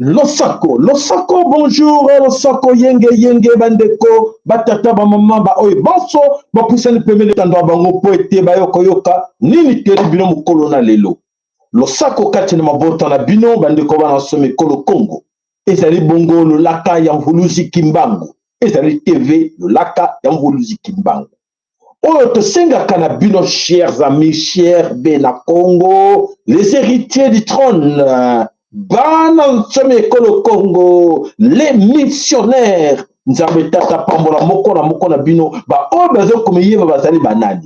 Losako, bonjour, Losako, yenge, bandeko, batata, ba maman, ba oy, baso, ba poussani pemele tando bango poete, ba yoka, nini teri bino mukolo na lelo. Losako kati na mabota na bino, bandeko ba na some kolo Congo. Ezali bongo, lolaka ya mvuluzi kimbangu. Ezali TV, lolaka ya mvuluzi kimbangu. Oyo tosengaka na bino, chers amis, chers Bena Congo, les héritiers du trône, Bana Kolo Congo, les missionnaires, Nzambe tata pambola moko na bino, ba oyo bazo komiyeba bazali banani.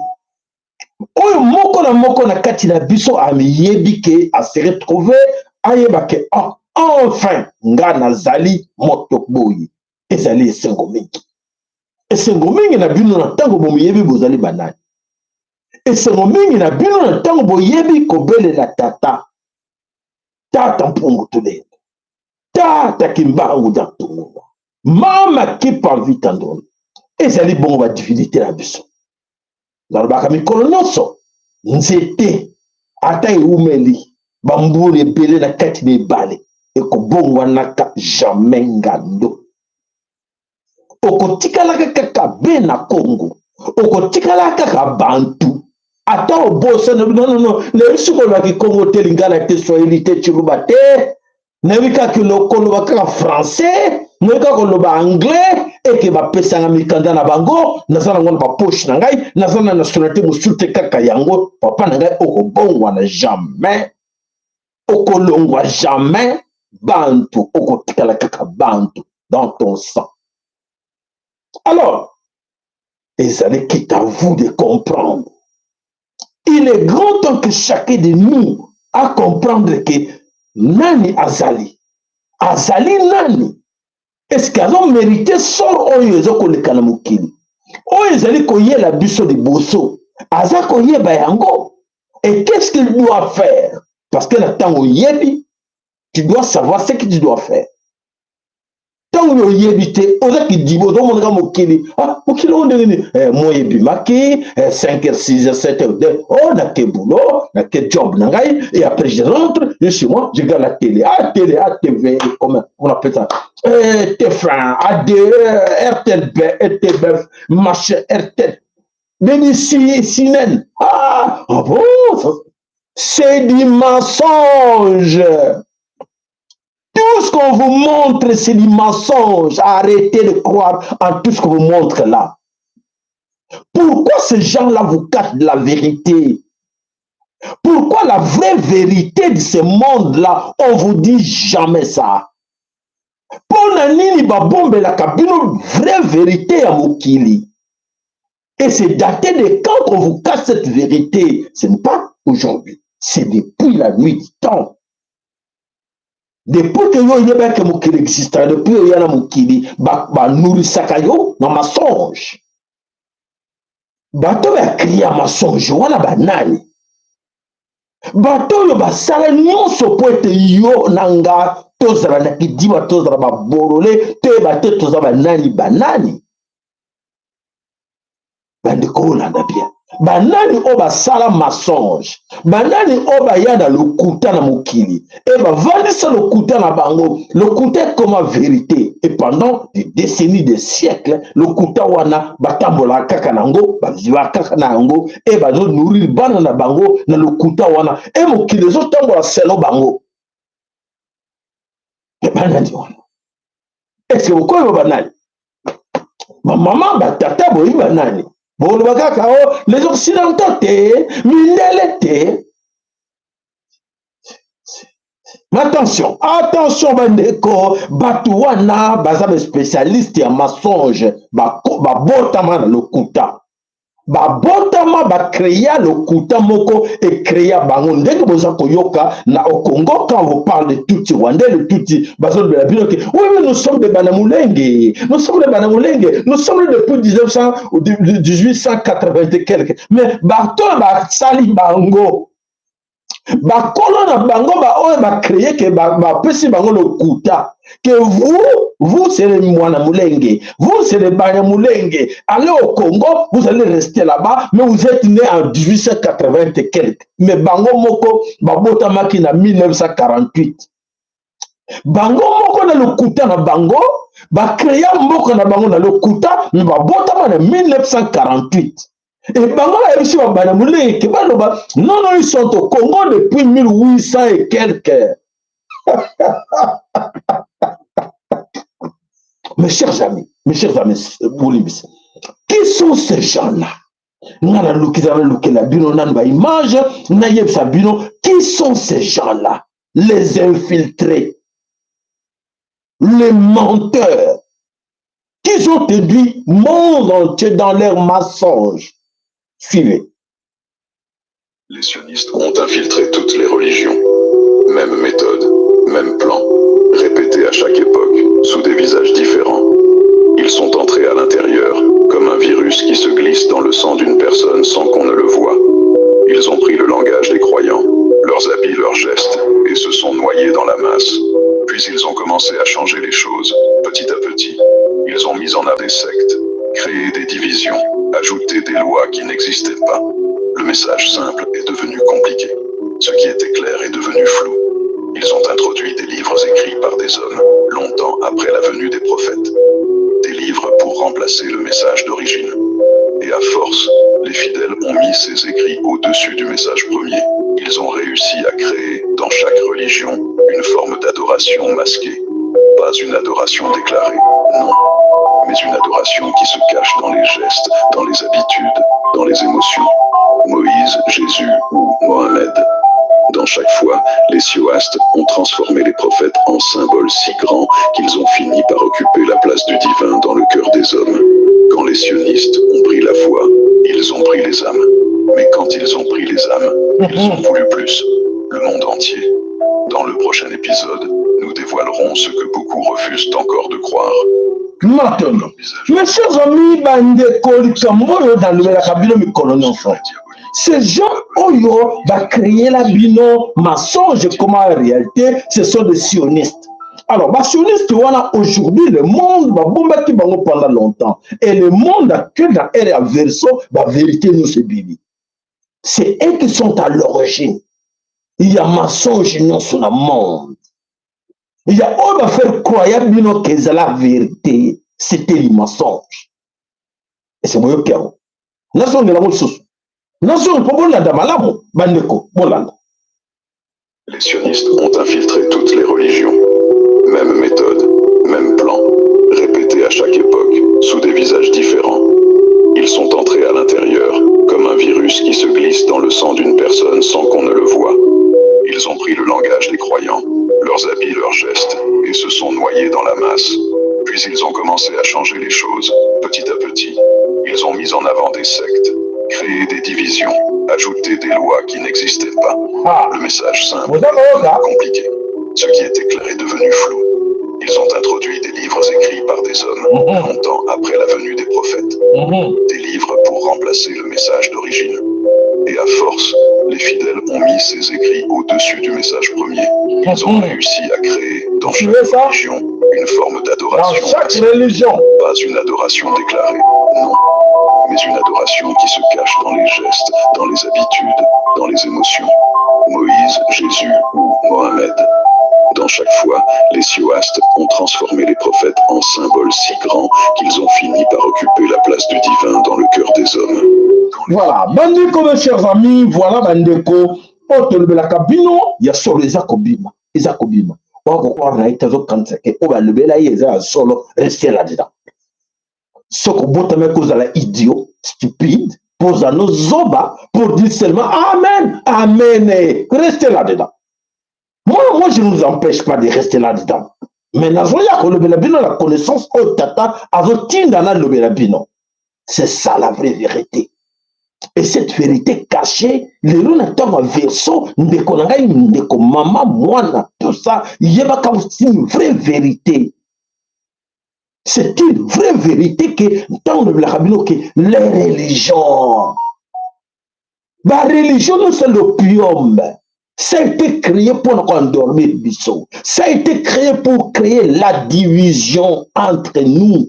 Oyo moko na kati na biso amiyebi ke a se retrouver ayeba ke enfin nga nazali moto boyi. Ezali esengo mingi. Esengo mingi na bino na tango bomiyebi bozali banani. Esengo mingi na bino na tango boyebi kobele la tata. Tata mpungu tulende. Tata kimbangu daktungu. Mama kipa vita ndoni. Ezali bongo ba divinité na biso. Nalobaka mikolo nyonso. Nzete. Ata eumeli. Bambule ebele na kati na ebale. Ekobongwa naka jamais ngando. Okotikalaka kaka Bena Congo. Okotikalaka kaka Bantu. Ata obosa non. Ne sukolo ki Congo te lingala te Swahili te Chiluba te. Ne wika ki lokolo kaka français, ne wika koloba anglais et que ba pesanga mikanda na bango, nazana ngona ba poche na ngai, nazana nationalité musulte kaka yango, papa na ngai okobongwa na jamais. Okolongwa jamais Bantu, okotikala kaka Bantu dans ton sang. Alors, ezali qui à vous de comprendre. Il est grand temps que chacun de nous a comprendre que nani azali. Azali nani. Est-ce qu'ils mérité sort oyo ezokoleka na mokili. Oyo ezali koyela biso de boso. Aza koyeba yango. Et qu'est-ce qu'il doit faire? Parce que na tango yebi, tu dois savoir ce que tu dois faire. Tango yebite, oza ki dibo, do monaka mokili. Mokili onde nini? Moi yebi maki, 5h, 6h, 7h, oh, na ke boulot, na ke job nangai, et après je rentre, je suis moi, je regarde la télé, TV, comment on appelle ça? TF1, AD, RTLB, RTB, machin, RTL. Mais ici, Sinen. Bon, c'est du mensonge. Tout ce qu'on vous montre, c'est du mensonge. Arrêtez de croire en tout ce qu'on vous montre là. Pourquoi ces gens-là vous cachent de la vérité? Pourquoi la vraie vérité de ce monde-là, on vous dit jamais ça? Pour nini babombe la kabino, vraie vérité à Mokili. Et c'est daté de quand on vous cache cette vérité. Ce n'est pas aujourd'hui. C'est depuis la nuit du temps. Depuis que yo que Mokili existe, depuis que yana Mokili, ba nourrisaka yo na mensonge. Bato ya kriya mensonge wana banani. Bato yo basala nyonso po ete yo nanga tozala na kidiba tozala babolole te bate tozala banani. Bandeko olanda bien. Banani o basala mensonge. Banani o bayana lokuta na mokili. Et bavandisa lokuta na bango. Lokuta comme vérité. Et pendant des décennies, des siècles, lokuta wana batambola kaka nango, baziwa kaka nango, et bazo nourrir bana na bango na lokuta wana. Et mokili zo tambola selo bango. Et banani wana. Est-ce que vous connaissez banani? Ma maman batata boyi banani. Bon, les Occidentaux, Mindele. Mais attention, bandeko, Batouana, baza spécialiste en mensonge, botama le kuta. Botama ba créa le kuta moko et créa bango. Ndenge boza koyoka na au Congo quand on parle de Tutsi, Rwandais, le Tutsi, bazo de la ville. Oui, mais nous sommes des Banamulenge. Nous sommes depuis 1880 et quelques. Mais bato ba sali bango. bakolo na bango oyo créé que pesi bango lokuta que vous serez mwana mulenge, vous serez banyamulenge, allez au Congo, vous allez rester là-bas, mais vous êtes né en 1880 et quelques. Mais bango moko babotamaki na 1948. Bango moko na lokuta na bango créé moko na bango na lokuta, mais babotama na 1948. Et bango a réussi à banamouler que non, ils sont au Congo depuis 1800 et quelques. Mes chers amis, Boulimis, qui sont ces gens-là? Qui sont ces gens-là? Les infiltrés, les menteurs, qui ont réduit le monde entier dans leurs mensonges. Suivez. Les sionistes ont infiltré toutes les religions. Même méthode, même plan, répété à chaque époque, sous des visages différents. Ils sont entrés à l'intérieur, comme un virus qui se glisse dans le sang d'une personne sans qu'on ne le voie. Ils ont pris le langage des croyants, leurs habits, leurs gestes, et se sont noyés dans la masse. Puis ils ont commencé à changer les choses, petit à petit. Ils ont mis en œuvre des sectes, créé des divisions, ajouté des lois qui n'existaient pas. Le message simple est devenu compliqué. Ce qui était clair est devenu flou. Ils ont introduit des livres écrits par des hommes, longtemps après la venue des prophètes. Des livres pour remplacer le message d'origine. Et à force, les fidèles ont mis ces écrits au-dessus du message premier. Ils ont réussi à créer, dans chaque religion, une forme d'adoration masquée. Pas une adoration déclarée, non, mais une adoration qui se cache dans les gestes, dans les habitudes, dans les émotions. Moïse, Jésus ou Mohamed. Dans chaque fois, les sioastes ont transformé les prophètes en symboles si grands qu'ils ont fini par occuper la place du divin dans le cœur des hommes. Quand les sionistes ont pris la foi, ils ont pris les âmes. Mais quand ils ont pris les âmes, ils ont voulu plus. Le monde entier. Dans le prochain épisode, nous dévoilerons ce que beaucoup refusent encore de croire. Maintenant, mes chers amis, ces gens Oyo va créer la bino mensonge comme en réalité ce sont des sionistes. Alors, les sionistes, voilà, aujourd'hui, le monde va bombarder pendant longtemps. Et le monde actuel, dans la version, la vérité nous c'est bibi. C'est eux qui sont à l'origine. Il y a mensonge sur le monde. Il y a on va faire croire bino que c'est la vérité. C'était le mensonge. Et c'est moi qui ai. Nous sommes de la même chose. Les sionistes ont infiltré toutes les religions. Même méthode, même plan, répété à chaque époque, sous des visages différents. Ils sont entrés à l'intérieur, comme un virus qui se glisse dans le sang d'une personne sans qu'on ne le voie. Ils ont pris le langage des croyants, leurs habits, leurs gestes, et se sont noyés dans la masse. Puis ils ont commencé à changer les choses, petit à petit. Ils ont mis en avant des sectes, créé des divisions, ajouté des lois qui n'existaient pas. Le message simple est compliqué. Ce qui était clair est devenu flou. Ils ont introduit des livres écrits par des hommes, longtemps après la venue des prophètes. Des livres pour remplacer le message d'origine. Et à force, les fidèles ont mis ces écrits au-dessus du message premier. Ils ont réussi à créer, dans chaque religion, une forme d'adoration. Dans chaque religion. Pas une adoration déclarée, non, mais une adoration qui se cache dans les gestes, dans les habitudes, dans les émotions. Moïse, Jésus ou Mohamed. Dans chaque fois, les sioastes ont transformé les prophètes en symboles si grands qu'ils ont fini par occuper la place du divin dans le cœur des hommes. Voilà, bandeko mes chers amis, voilà bandeko, otolobela kabino, ya solo ezakobima. Wako na itazo kanseke, oba lebela yeza solo, restez là-dedans. Soko botame kozala idiot, stupide, posa nos zoba pour dire seulement Amen, Amen, restez là-dedans. Moi, je ne vous empêche pas de rester là-dedans. Mais la connaissance au tata avotinda le bino. C'est ça la vraie vérité. Et cette vérité cachée, les lunatons verso, ndeko maman, moi, tout ça, il y a une vraie vérité. C'est une vraie vérité que dans le rabino que les religions. La religion, c'est l'opium. Ça a été créé pour nous endormir, Bissot. Ça a été créé pour créer la division entre nous.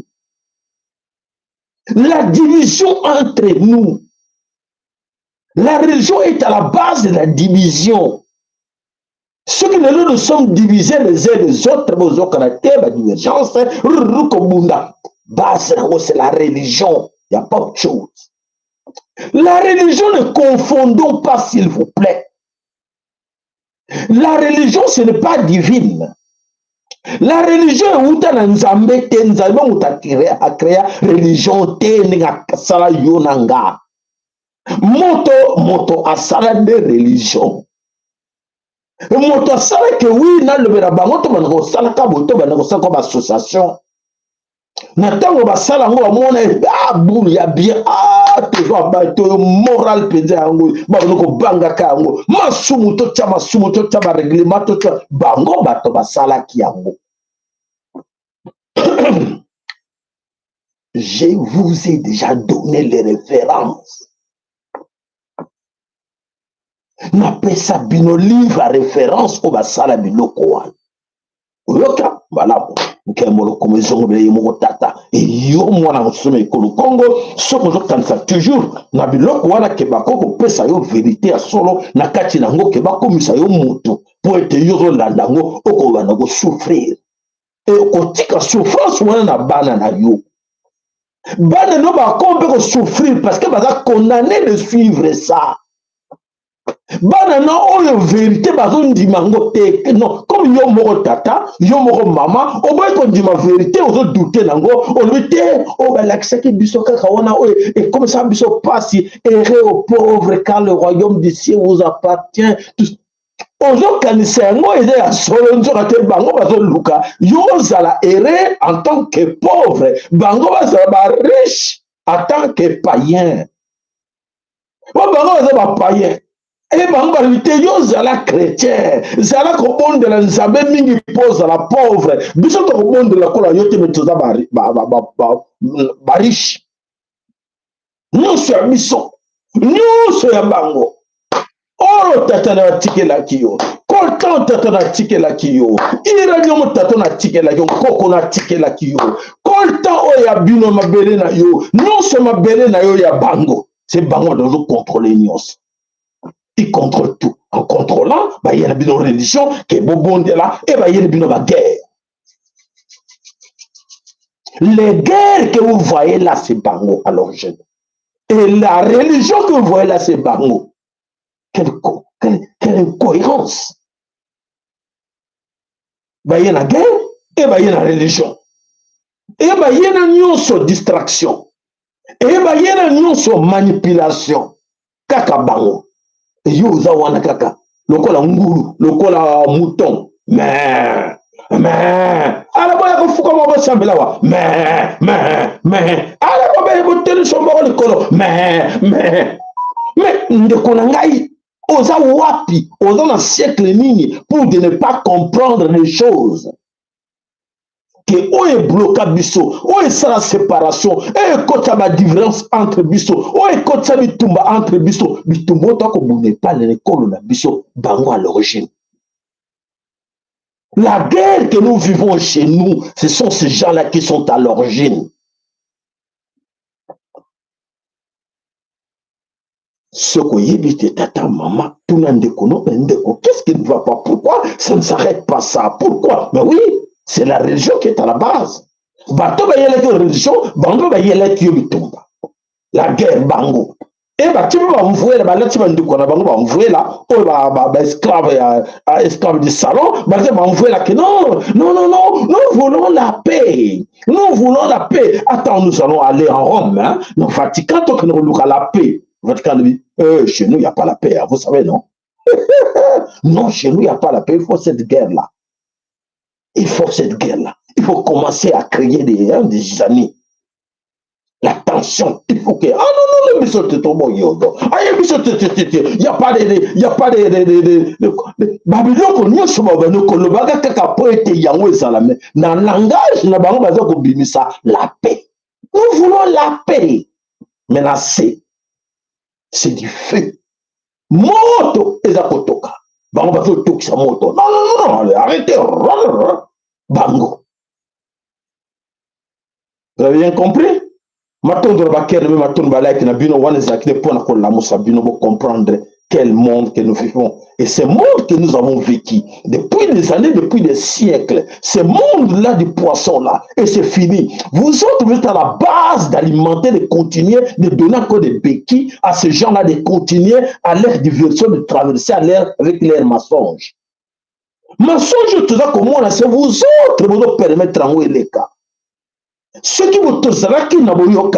La division entre nous. La religion est à la base de la division. Ceux qui nous sommes divisés les uns les autres, la divergence, c'est la religion. Il n'y a pas autre chose. La religion, ne confondons pas, s'il vous plaît. La religion, ce n'est pas divine. La religion est où tu as nzambe te nzambe où tu as créé religion te nga sala yonanga. Moto asala de religion. Moto asala que oui na le bera bango to bango sala ka boto bango sala comme association. Na tango basala ngo amona bulu ya bien toujours bato moral penza yango bango ko banga ka yango masumu to cha règlement to cha bango bato basala ki yango. Je vous ai déjà donné les références. Napesa bino livre à référence au basala biloko wana. Oyoka bala nkemolo komezongo bele yemo tata e yo mwana musome ekolo Congo soko zo kanisa toujours na biloko wana ke bakoko pesa yo vérité ya solo na kati nango ke bakomisa yo mutu po ete yo zo landa ngo oko bana go souffrir e okotika souffrance wana na bana na yo. Bana no bakombe ko souffrir parce que baza condamné de suivre ça. Bana na oyo vérité bazondima ngo te non comme yo moko tata yo moko mama oboyi kondima vérité ozo douter nango olobi te o balakisaki biso kaka wana oyo et comme ça biso pasi errez aux pauvres car le royaume des cieux vous appartient. Ozo kanisa yango eza ya solo nzoka te bango bazoluka yo ozala erré en tant que pauvre bango bazala ba riche en tant que païen bango bazala ba païen. Et bango balite yo zala chrétien zala kobondela nzambe mingi po zala pauvre biso tokobondela kola yo te metoza bariche nyonso ya biso nyonso ya bango oro tata na tikelaki yo koltan tata na tikelaki yo ira nyomo tata na tikelaki yo koko na tikelaki yo koltan oyo ya bino mabele na yo nyonso mabele na yo ya bango c'est bango dozo contrôler nyonso. Il contrôle tout. En contrôlant, il y a une religion qui est bon là et il y a une guerre. Les guerres que vous voyez là, c'est Bango à l'origine. Et la religion que vous voyez là, c'est Bango. Quelle incohérence. Il y a la guerre et il y a la religion. Et il y a une distraction. Et il y a une manipulation. Kaka Bango. Yo za wana kaka lokola ngulu lokola mouton mais ala boya ko fuka mo sambela wa ala ko be bo tele so mo likolo mais ndeko na ngai oza wapi oza na siècle nini pour de ne pas comprendre les choses que oye bloka biso oye sala séparation et kota ba différence entre biso oye kota bitumba entre biso bitumba to ko bune pas l'école na biso bango à l'origine. La guerre que nous vivons chez nous, ce sont ces gens-là qui sont à l'origine. Ce que yébite tata maman tout n'andeko no ndeko qu'est-ce qui ne va pas pourquoi ça ne s'arrête pas ça pourquoi mais oui c'est la religion qui est à la base. Bato ba yele que religion, bango ba yele ki bitumba. La guerre bango. Et ba tiba ba mvoué la ba lati ba ndiko na bango ba mvoué la o ba esclave du salon, ba mvoué la que non, nous voulons la paix. Nous voulons la paix. Attends, nous allons aller en Rome hein. Non Vatican tant que nous voulons la paix. Vatican dit chez nous il y a pas la paix, vous savez non. Non, chez nous il y a pas la paix, il faut cette guerre là. Il faut cette guerre-là. Il faut commencer à créer des amis. La tension. Il faut que... Ah non, mais ça te tombe au yodo. Ah, il n'y a pas de... Babylon, nous sommes le bagage qui a été yango et salamé. Dans le langage, nous avons besoin la paix. Nous voulons la paix. Mais là, c'est du feu. Moto ezakotoka. Bango bazo tokisa moto. Non, non, non, non, arrêtez. Bango. Vous avez bien compris? Matondre bakere me matondre balai na bino wana zakine pour na kolamusa bino pour comprendre quel monde que nous vivons. Et ce monde que nous avons vécu depuis des années, depuis des siècles, ce monde-là du poisson-là, et c'est fini. Vous autres, vous êtes à la base d'alimenter, de continuer, de donner encore des béquilles à ces gens-là, de continuer à leur diversion, de traverser avec leurs mensonges. Mensonges, tout ça, comment on a, c'est vous autres, vous permettre en haut les cas. Ceux qui vous tous là, qui n'ont pas eu non,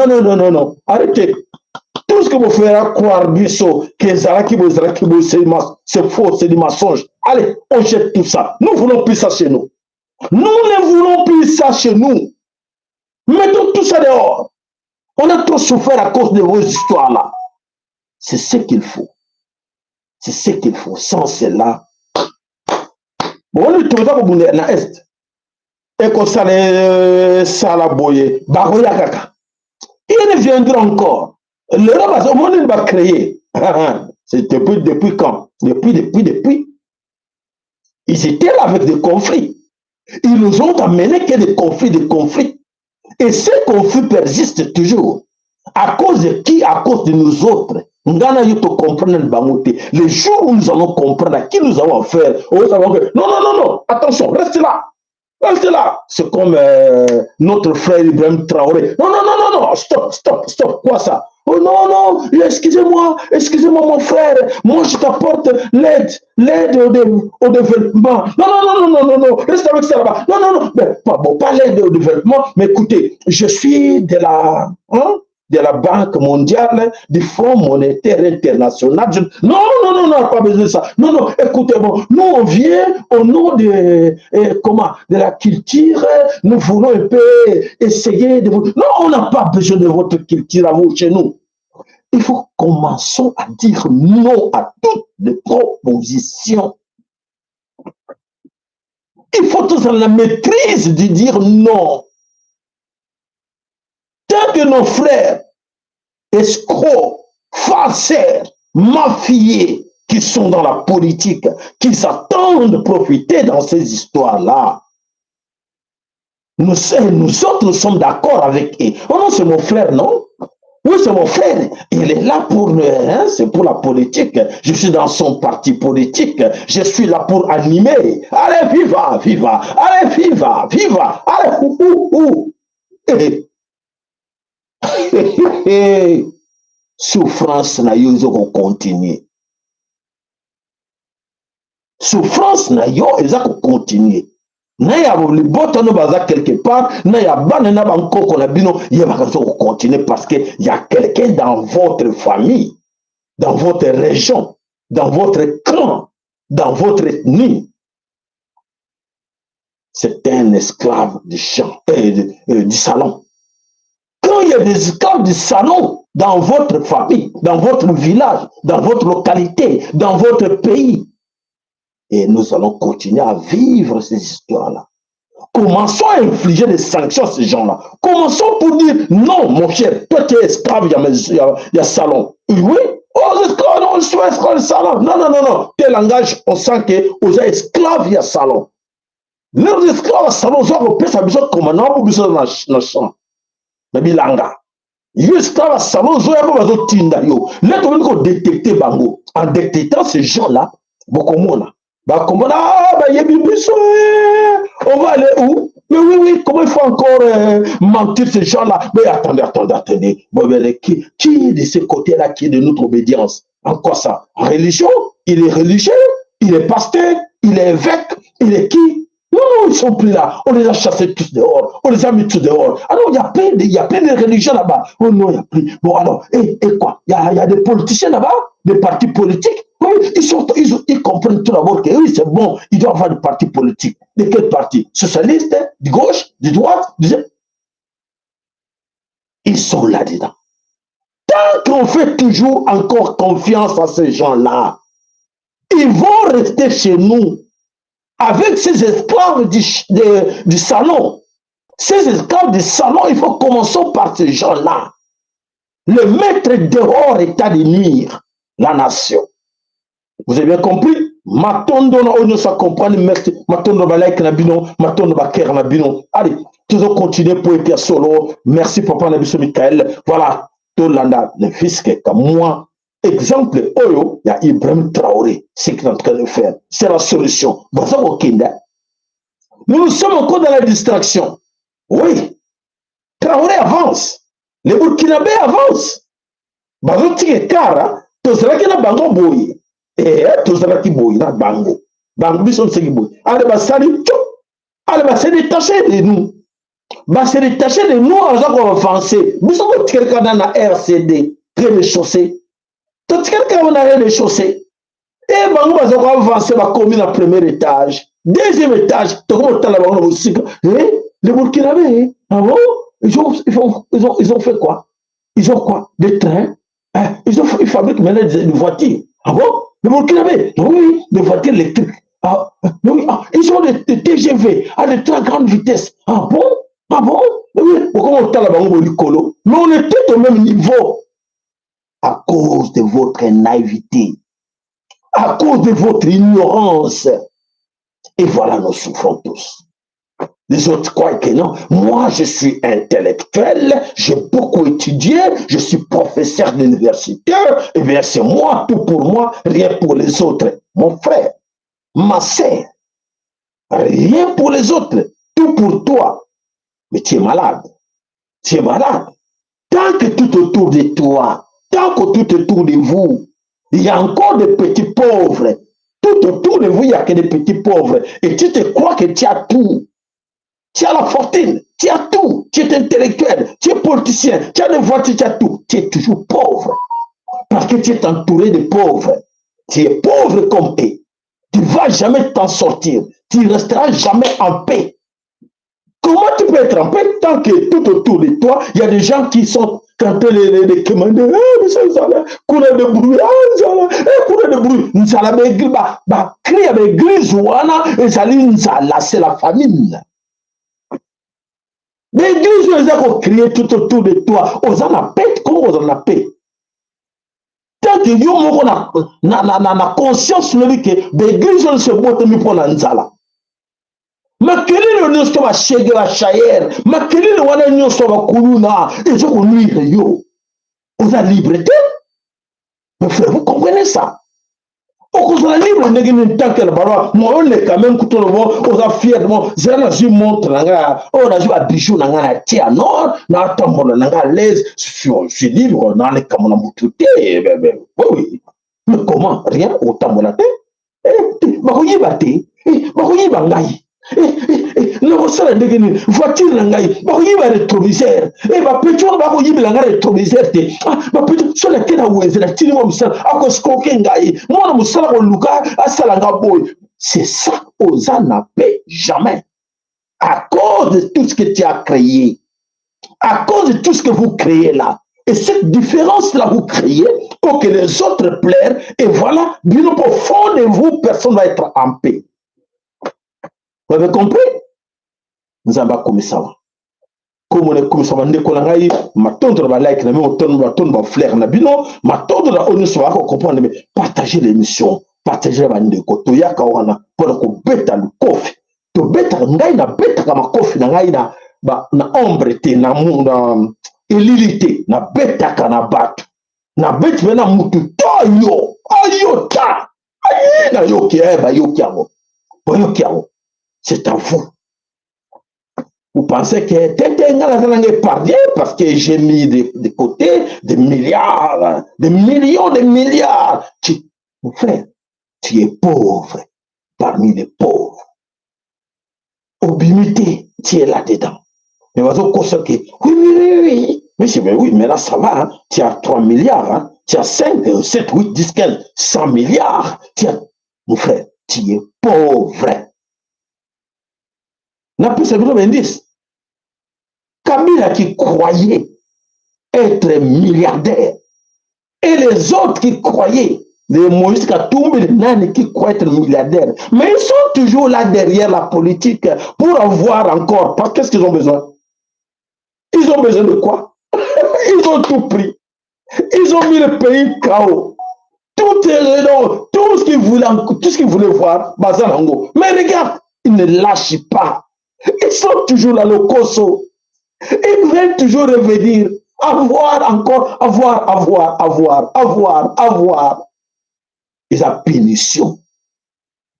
non, non, non, non, arrêtez. Tout ce que vous ferez croire, Bisso, que Zaraki, c'est faux, c'est des mensonges. Allez, on jette tout ça. Nous ne voulons plus ça chez nous. Nous ne voulons plus ça chez nous. Mettons tout ça dehors. On a trop souffert à cause de vos histoires-là. C'est ce qu'il faut. C'est ce qu'il faut. Sans cela. Bon, on est tout ça pour dans l'Est. Et qu'on s'allait salaboyer. Baroya kaka. Il reviendra encore. L'Europe va créer. C'est depuis quand? Depuis. Ils étaient là avec des conflits. Ils nous ont amené que des conflits. Et ces conflits persistent toujours. À cause de qui? À cause de nous autres. Le jour où nous allons comprendre à qui nous avons affaire, non, attention, reste là. Reste là. C'est comme notre frère Ibrahim Traoré. Non, stop. Quoi ça? Oh non, excusez-moi mon frère, moi je t'apporte l'aide au développement. Non, reste avec ça là-bas. Non, mais pas l'aide au développement, mais écoutez, je suis de la Banque mondiale, du Fonds monétaire international. Non, pas besoin de ça. Non, écoutez, bon, nous on vient au nom de la culture, nous voulons un peu essayer de vous. Non, on n'a pas besoin de votre culture à vous chez nous. Il faut commencer à dire non à toutes les propositions. Il faut tous la maîtrise de dire non. Tant que nos frères, escrocs, farceurs, mafieux, qui sont dans la politique, qui s'attendent de profiter dans ces histoires-là, nous autres, nous sommes d'accord avec eux. Oh non, c'est mon frère, non? Oui, c'est mon frère. Il est là pour, c'est pour la politique. Je suis dans son parti politique. Je suis là pour animer. Allez, viva. Allez, viva. Allez, souffrance na yo ezoko continuer. Souffrance na yo ezoko continuer. Na ya liboto no baza quelque part, na ya bana na bankoko na bino ya bakazo continuer parce que il y a quelqu'un dans votre famille, dans votre région, dans votre clan, dans votre ethnie. C'est un esclave du champ, du salon. Quand il y a des esclaves du salon dans votre famille, dans votre village, dans votre localité, dans votre pays, et nous allons continuer à vivre ces histoires-là. Commençons à infliger des sanctions à ces gens-là. Commençons pour dire, non, mon cher, toi tu es esclave, il y a salon. Oui, oh, esclave, non, je suis esclave, salon. Non. Tel langage, on sent que vous êtes esclave, il y a salon. Les esclaves, salon, ils ont repris sa besoin comme un homme, ils ont dans le champ. Mais bilanga. Yo esclave, salon, ils ont besoin de tinda, yo. Là, tu veux détecter bango. En détectant ces gens-là, beaucoup moins. On va aller où? Mais oui, comment il faut encore mentir ces gens-là? Mais attendez. Bon, mais qui est de ce côté-là qui est de notre obédience? En quoi ça? En religion? Il est religieux? Il est pasteur? Il est évêque? Il est qui? Non, ils ne sont plus là. On les a chassés tous dehors. On les a mis tous dehors. Alors, il y a plein de religions là-bas. Oh non, il n'y a plus. Bon, alors, et quoi? Il y a des politiciens là-bas? Des partis politiques? Oui, ils comprennent tout d'abord que oui, c'est bon, ils doivent avoir des partis politiques. De quel parti? Socialiste, de gauche, de droite? Ils sont là-dedans. Tant qu'on fait toujours encore confiance à ces gens-là, ils vont rester chez nous avec ces esclaves du salon. Ces esclaves du salon, il faut commencer par ces gens-là. Le mettre dehors état de nuire la nation. Vous avez bien compris? Matondo na onyo sa comprendre merci. Matondo ba like na bino, matondo ba kera na bino. Allez, toujours continuer pour Pierre Solo. Merci papa na biso Michael. Voilà, to landa le fils que moi. Exemple Oyo, il y a Ibrahim Traoré, ce qu'il est en train de faire. C'est la solution. Nous sommes encore dans la distraction. Oui, Traoré avance. Les Burkinabé avancent. Bazo tike kara, to zalaki na bango boye. To zalaki boye na bango. Bango biso tseki boye. Allez, bah, salut, tchou. Allez, bah, c'est détaché de nous. Bah, c'est détaché de nous, en genre avancé. Biso ko tike kara na RCD, très chaussée. To tike kara na rez-de-chaussée. Et bango bazo ko avancer, bah, commis na premier étage. Deuxième étage, to ko tala bango aussi. Les Burkinabé, ah bon? Ils ont fait quoi? Ils ont quoi? Des trains? Ils fabriquent maintenant des voitures. Ah bon? Les Burkinabé? Oui, des voitures électriques. Ah, oui, ils ont des TGV à de très grande vitesse. Ah bon? Ah bon? Oui, pourquoi on t'a là-bas au mais on était au même niveau. À cause de votre naïveté. À cause de votre ignorance. Et voilà, nous souffrons tous. Les autres croient que non. Moi, je suis intellectuel, j'ai beaucoup étudié, je suis professeur d'université, et bien c'est moi, tout pour moi, rien pour les autres. Mon frère, ma sœur, rien pour les autres, tout pour toi. Mais tu es malade. Tu es malade. Tant que tout autour de toi, tant que tout autour de vous, il y a encore des petits pauvres. Tout autour de vous, il n'y a que des petits pauvres. Et tu te crois que tu as tout. Tu as la fortune, tu as tout, tu es intellectuel, tu es politicien, tu as des voitures, tu as tout. Tu es toujours pauvre. Parce que tu es entouré de pauvres. Tu es pauvre comme eux. Tu ne vas jamais t'en sortir. Tu ne resteras jamais en paix. Comment tu peux être en paix tant que tout autour de toi, il y a des gens qui sont quand les commander, mais ça, couleur de bruit, couleur de bruit, crie avec grise, c'est la famine. L'église les a créé tout autour de toi. Aux en a paix, comment aux en a paix? Tant que yo na conscience le que l'église ne se botte mi pour l'anzala. Ma kelele nyoso ba shege ba shayer, ma kelele wana nyoso ba kuluna, et je nuire yo. Aux a liberté. Mes frères, vous comprenez ça? Okozala libre ndenge ni tanke na baro mo on est quand même kuto no on a fier mo zela ji montre nga on a ju ba bijou na nga na tia non na tambola na nga l'aise je suis libre na le comme na mututé oui mais comment rien au tambola te ba ko yiba te ba ko yiba ngai non ça ndenge ni voiture na ngai ba ko yiba rétroviseur ba petrol ba ko yiba nga rétroviseur te ba petrol sur la kena wezela tini mo musala ako skoke ngai mo musala ko luka asala nga boy. C'est ça aux n'a paix jamais à cause de tout ce que tu as créé, à cause de tout ce que vous créez là. Et cette différence-là, vous créez pour que les autres plairent. Et voilà, bien au fond de vous, personne ne va être en paix. Vous avez compris? Nous avons commis ça. Comme on est comme ça, on est comme ça, ma tante va like, ma tante va flair, ma tante va on se va comprendre, mais partagez l'émission, partagez la bande de côté, il y a quand pour que bêta le coffre, to bêta ngai na bêta comme coffre na ngai na ombre te na ililité na bêta kana bat, na bêta na mutu toyo, ayota, ayi na yoki ba yoki amo, c'est à vous. Vous pensez que t'es épargné parce que j'ai mis de côté des milliards, des millions de milliards. Mon frère, tu es pauvre parmi les pauvres. Obimité, tu es là-dedans. Mais vous avez oui. Mais oui, mais là ça va. Hein. Tu as 3 milliards, hein. Tu as 5, 7, 8, 10, 15, 100 milliards. Mon frère, tu es pauvre. N'a plus ce gros indice. Kabila qui croyait être milliardaire et les autres qui croyaient, les Moïse Katumbi, les Nani qui croient être milliardaires, mais ils sont toujours là derrière la politique pour avoir encore. Parce qu'est-ce qu'ils ont besoin? Ils ont besoin de quoi? Ils ont tout pris. Ils ont mis le pays KO. tout ce qu'ils voulaient voir, Bazanango. Mais regarde, ils ne lâchent pas. Ils sont toujours là, le Koso. Ils veulent toujours revenir. Avoir encore, avoir. Et sa punition.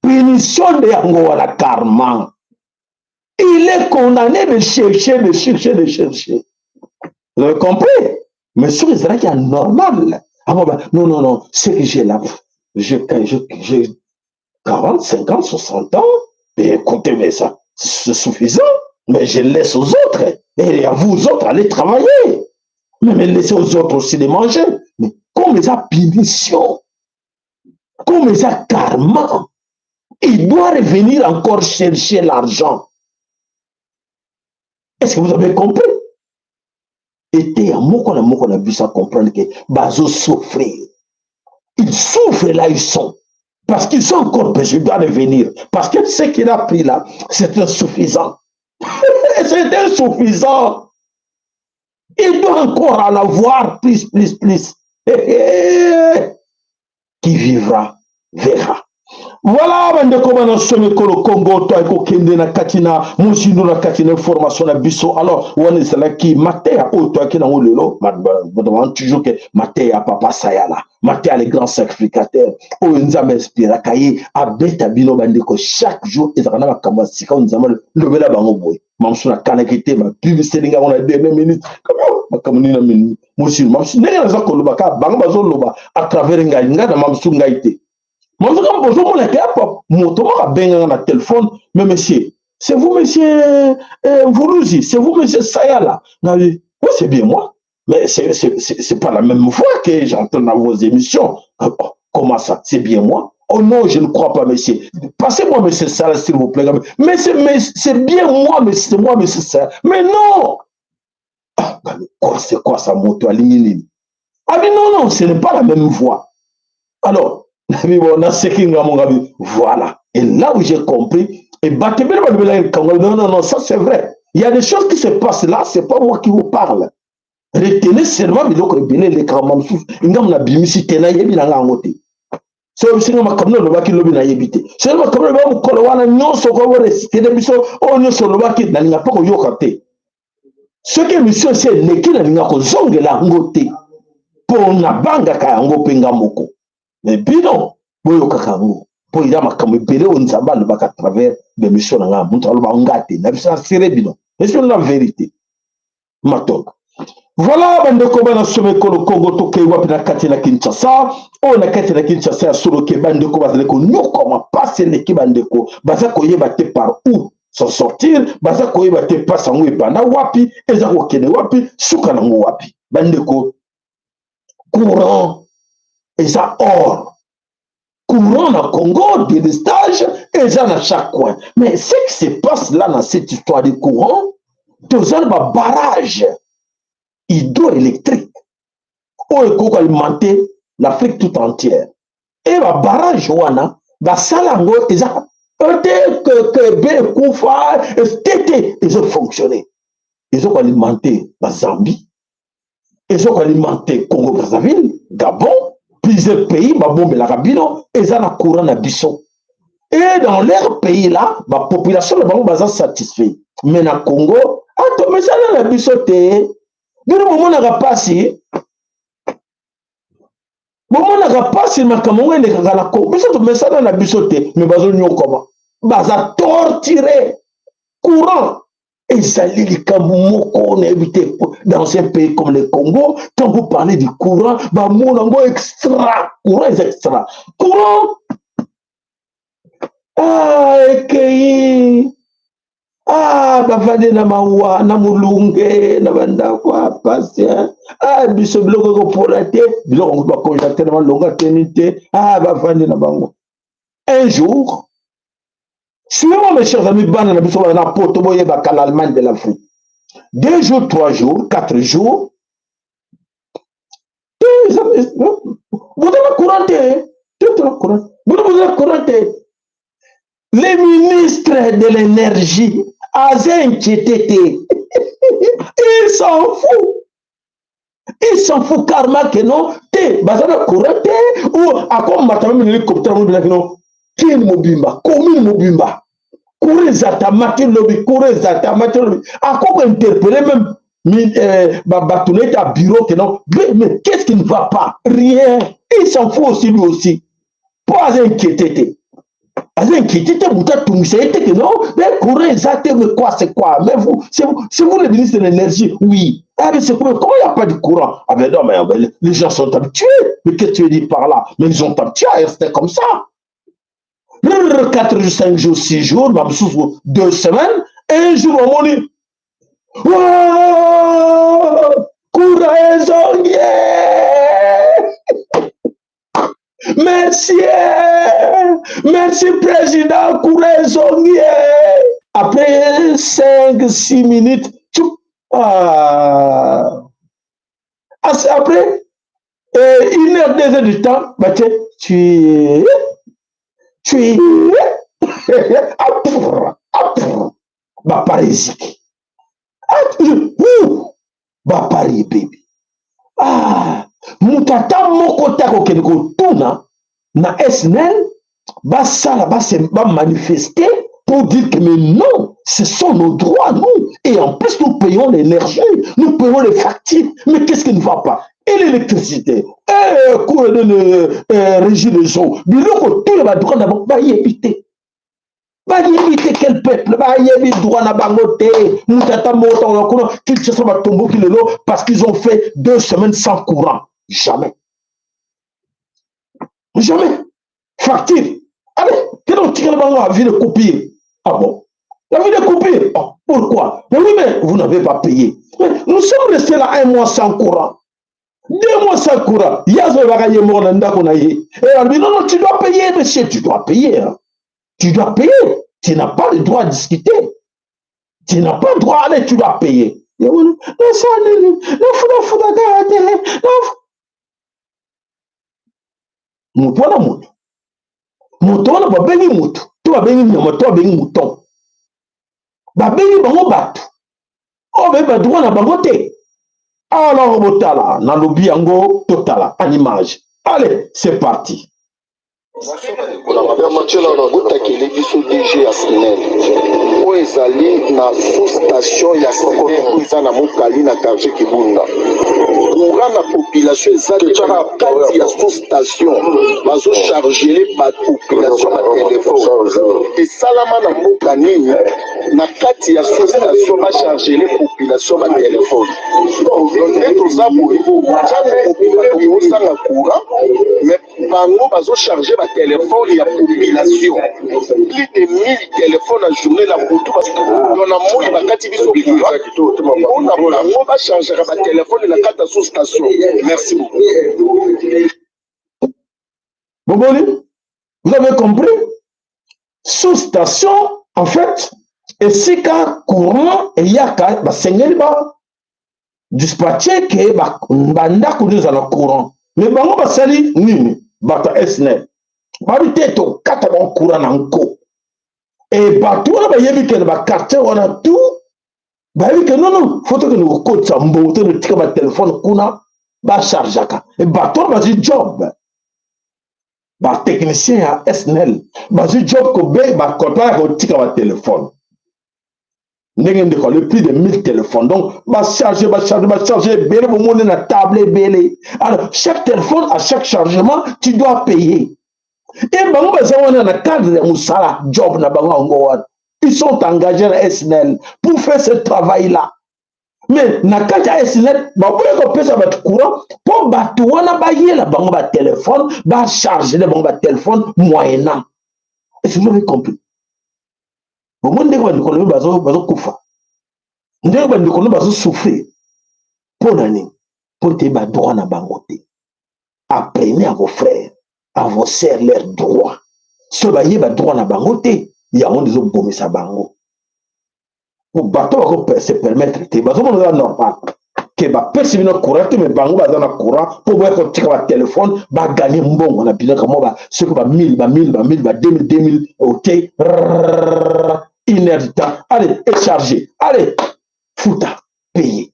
Punition de Yango la karma. Il est condamné de chercher. Vous avez compris? Mais sur Israël, il y a normal. Ah bon, ben, non, ce que j'ai là, j'ai 40, 50, 60 ans, et écoutez, mais ça, c'est suffisant. Mais je laisse aux autres. Et à vous autres, allez travailler. Mais laissez aux autres aussi de manger. Mais comme ça, punition, comme ça, karma, il doit revenir encore chercher l'argent. Est-ce que vous avez compris? Et à moko na bisa comprendre que bazo souffrir. Ils souffrent là, ils sont. Parce qu'ils ont encore besoin de revenir. Parce que ce qu'il a pris là, c'est insuffisant. C'est insuffisant. Il doit encore en avoir plus. Qui vivra, verra. Voilà, bandeko bana somme ko le Congo to ko kende na katina musindo na katina formation na biso. Alors on est là qui matea o to ki na lelo madame toujours que matea papa sayala matea les grands sacrificateurs o nzambe inspira kaye abeta bino bandeko chaque jour ezakana makamba sika nzambe lobela bango boy mamsuna kanakite ma publicité linga on a dernière minute makamuni na minute musindo mamsu ndenge za ko loba ka bango bazo loba à travers ngai ngada mamsu ngai te. Mais téléphone, mais monsieur, c'est vous, monsieur Vourouzi, c'est vous, monsieur Sayala. Oui, c'est bien moi, mais c'est pas la même voix que j'entends dans vos émissions. Comment ça? C'est bien moi? Oh non, je ne crois pas, monsieur. Passez-moi, monsieur Sayala, s'il vous plaît. Mais c'est bien moi, mais c'est moi, monsieur Sayala. Mais non! Ah, c'est quoi ça, moto à l'ingénierie? Ah, mais non, ce n'est pas la même voix. Alors, voilà. Et là où j'ai compris, et non, ça c'est vrai. Il y a des choses qui se passent là, c'est pas moi qui vous parle. Retenez seulement les kamamsou. Ingam na bimisi tena yebi na ngamote. So singa makamno no baki lobi na yebite. So makamno ba mu kolo wana nyonso ko bo resite de biso o nyonso no baki na linga poko yokate. Ce que mission c'est neki na linga ko zongela ngote. Pour na banga ka ngo penga moko. Mais bino boyo kakango po ida makambo ebele o nzamba le baka travers de mission nga muntu aloba ngate na biso sere bino mais c'est la vérité matonga. Voilà bandeko bana somme ko le Congo to ke wapi na kati na Kinshasa o na kati na Kinshasa solo ke bandeko bazale ko nyoko ma passer le ki bandeko baza ko yeba te par où s'en sortir baza ko yeba te passa ngwe bana wapi eza ko kene wapi suka na ngo wapi bandeko courant et ça or courant dans le Congo, des stages, et ça dans chaque coin. Mais ce qui se passe là dans cette histoire de courant, c'est un barrage hydroélectrique où il alimenter l'Afrique tout entière. Et le barrage, il salango, ils ont fonctionné. Ils ont alimenté la Zambie, ils ont alimenté Congo-Brazzaville, Gabon, plusieurs pays, bombe la rabino, et ça na courant na biso. Et dans leur pays là, la population est satisfaite. Mais na Congo, attends, mais ça na biso te. Du moment na rapasi, moment na rapasi makamonga ne kala ko. Mais ça na biso te, mais bazo nyo comment? Baza torturer courant. Et ça lit comme moko na éviter dans un pays comme le Congo, quand vous parlez du courant, bah mon extra, courant est extra. Courant bah vade na mawa na mulunge na banda kwa patient biso bloco ko polate bloco ko conjecter na longa tenite bah vade na bango. Un jour, suivez-moi mes chers amis, ban na biso na poto boye ba l'Allemagne de l'Afrique. 2 jours, 3 jours, 4 jours. Vous avez couranté. Vous avez couranté. Les ministres de l'énergie, ils s'en foutent. Ils s'en foutent karma que non. te bazana courant te ou akoma matama min hélicoptère mo bilakino kin mobimba commune mobimba courant zata mati lobby courant zata mati lobby akoma interpeller même Batonnet à bureau que non mais qu'est-ce qui ne va pas? Rien. Il s'en fout aussi lui aussi. Pas inquiéter. Inquiéter, vous êtes tout que non, mais courant exact, mais quoi, c'est quoi? Mais vous, c'est vous le ministre de l'énergie? Oui. Ah, mais c'est comment il n'y a pas de courant? Ah, ben non, mais les gens sont habitués. Mais qu'est-ce que tu veux dire par là? Mais ils sont habitués à rester comme ça. 4 jours, 5 jours, 6 jours, 2 semaines, un jour, on dit, wow, courant, merci, merci président Couraisonnier. Après 5-6 minutes, après 1 heure, 2 heures du temps, bah, tu bah parisique. Bah Paris baby. Mutata moko tako keneko tuna na SNL basala ba manifester pour dire que mais non, ce sont nos droits nous et en plus nous payons l'énergie, nous payons les factures. Mais qu'est-ce qui ne va pas? Et l'électricité, régie des eaux, biloko tout le droit d'abord va y éviter. Va y éviter quel peuple va y éviter droit na bangote mutata moto qu'ils se sont tombés parce qu'ils ont fait 2 semaines sans courant. Jamais. Jamais. Facture. Allez, qu'est-ce que tu as vu de coupure? Ah bon? La vie de coupure? Oh, pourquoi? Mais oui, mais vous n'avez pas payé. Mais nous sommes restés là 1 mois sans courant. 2 mois sans courant. Il y a non, tu dois payer, monsieur, tu dois payer. Hein. Tu dois payer. Tu n'as pas le droit de discuter. Tu n'as pas le droit, allez, tu dois payer. Mutu wana mutu. Mutu wana babengi mutu. To babengi nyama, to babengi mouton. Babengi bango batu. Oh, mais ba droit na bango te. Alors, botala, na lobi yango, totala, en image. Allez, c'est parti. botakeli biso DG ya SNEL oyo ezali na sous-station ya Sokoto eza na Mokali na quartier Kibunda. Courant na population eza deja na kati ya sous-station bazochargele bapopulation na telefone esalama na mboka nini na kati ya sous-station bachargele population ba telefone. Nde toza boye ntango ozanga courant mais bango bazocharge ba téléphone ya population plus de 1000 téléphones à journée la pour tout parce que on a moi bakati biso on a bango ba charger ba téléphone na kata sous station. Merci beaucoup. Boboli, vous avez compris? Sous station en fait et si quand courant et y a ka ba sengeli ba dispatcher que ba banda ko nous en courant mais bango ba sali nini bata SNEL babi teto kata ba courant na nko et bato wana ba yebi que ba quartier wana tout ba yebi que non faut que nous code ça mbote de tika ba téléphone kuna ba chargeaka et bato ba di job ba technicien à SNEL ba di job ko be ba kota ko tika ba téléphone le plus de 1000 téléphones. Donc, va charger, belé, vous monnaie la table, belé. Alors, chaque téléphone, à chaque chargement, tu dois payer. Et bango bazana na cadre de Moussala, job na bango. Ils sont engagés à SNEL pour faire ce travail-là. Mais na cadre de SNEL, bah pour qu'on puisse avoir courant, pour batouana bailler la bango ba téléphone, ba charger le bango ba téléphone moyennant. Est-ce que vous avez compris? Bon, moi, je vais souffrir pour l'année, pour te battre droit na bangoté. Apprenez à vos frères, à vos sœurs leurs droits. Ce baillé bat droit na bangoté, il y a un des autres gommés sa bango. Pour bateau, se permettre, c'est normal. Que ba percevoir le courant, mais bango ba dans courant pour voir qu'on tire le téléphone, ba gagner bon, on a bien comme ba ce que ba 1000, ba 2000, ok. 1 heure de temps, allez, et chargé, allez, fouta, payé.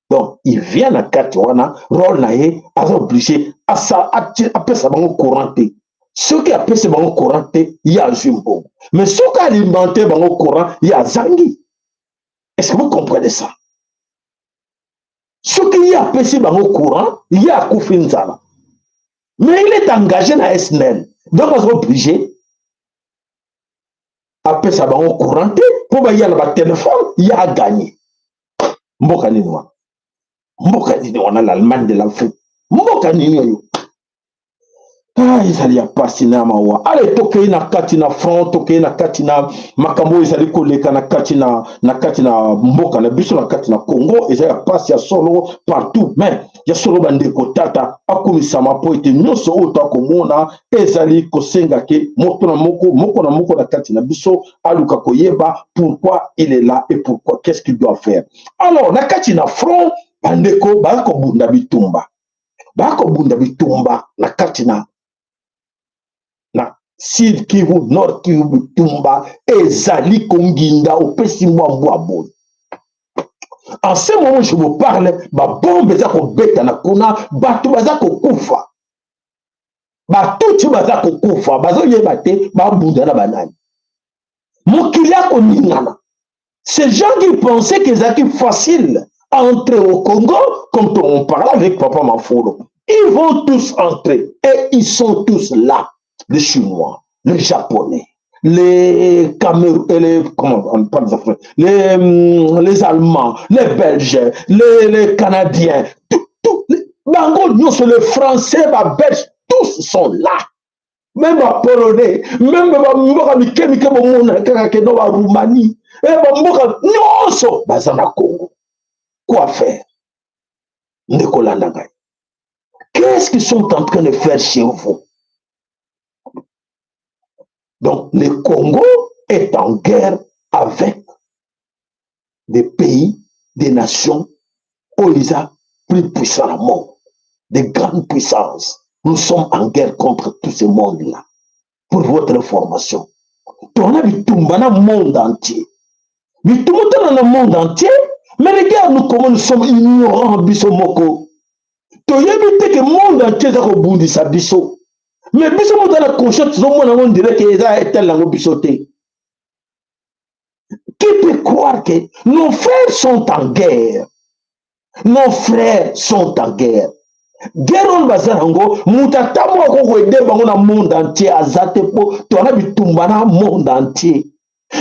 Donc, il vient à Katiwana, rôle naé, à obligé, à ça, après ça, va couranté. Ceux qui appellent ce bango couranté, il y a Jumbo. Mais ceux qui alimentent le bango courant, il y a Zangi. Est-ce que vous comprenez ça? Ceux qui appellent ce bango courant, il y a Koufinzala. Mais il est engagé dans SNL. Donc, on est obligé, après ça, bango couranté, pour y aller à téléphone, il y a gagné. Mboka Ninoa. Mboka Ninoa, on a l'Allemagne de l'Afrique. Mboka Ninoa. Ah, ils allaient passer na mawa. Allez, toke na katina front, toke na katina makambo, ils allaient koleka na katina mboka na biso na katina Congo, ils allaient passer à solo partout. Mais ya solo bande kotata, akumisa mapo ete nyonso ota komona, ezali kosenga ke moko na katina biso aluka koyeba pourquoi il est là et pourquoi qu'est-ce qu'il doit faire. Alors, na katina front, bandeko bako bunda bitumba. Bako bunda bitumba na katina Sud Kivu, Nord Kivu, Tumba, ezali konginda opesi mbwa boy. En ce moment, je vous parle, ba bombe za ko beta na kuna, batu baza ko kufa. Batu baza ko kufa, bazo yeba te, ba bunda na banani. Mokilia ko ningana. Ces gens qui pensaient que c'était facile entrer au Congo, quand on parle avec Papa Mafolo, ils vont tous entrer et ils sont tous là. Les Chinois, les Japonais, les les Allemands, les Belges, les Canadiens, les Français, les Belges, tous sont là. Même les Polonais, même les Roumanie, Congo. Quoi faire? Qu'est-ce qu'ils sont en train de faire chez vous? Donc, le Congo est en guerre avec des pays, des nations où ils sont plus puissants au monde, des grandes puissances. Nous sommes en guerre contre tout ce monde-là. Pour votre information. On a vu tout le monde entier. Mais tout le monde entier, mais regarde-nous comment nous sommes ignorants, Bissomoko. Tu as vu que le monde entier est au bout de sa bisso. Mais biso mo dans la conscience on dirait que ça est tel bisoté. Qui peut croire que nos frères sont en guerre? Nos frères sont en guerre. Guerre on bazarango mutata mo ko aider bango na monde entier azate po to na bitumba na monde entier.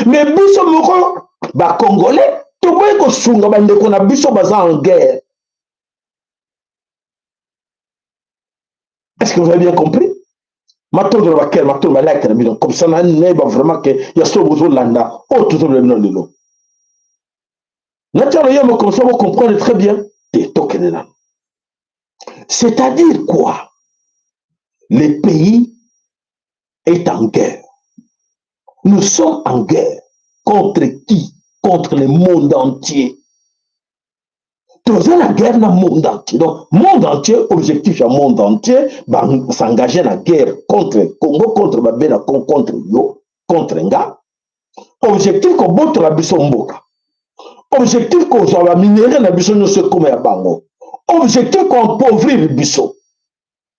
Mais biso moko ba congolais to boy ko sunga bande ko na biso baza en guerre. Est-ce que vous avez bien compris? Comme ça, on a vraiment que il y a ce besoin là, tout le monde de l'eau. Naturellement, comme ça, vous comprenez très bien. C'est-à-dire quoi? Le pays est en guerre. Nous sommes en guerre. Contre qui? Contre le monde entier. Tous la guerre dans le monde entier. Donc, monde entier, objectif du monde entier, s'engager dans la guerre contre Congo, contre Babena, contre Yo, contre Nga. Objectif qu'on botte la Bissomboka. Objectif qu'on soit minéré la Bisson, nous sommes comme à Bango. Objectif qu'on appauvrit le Bisson.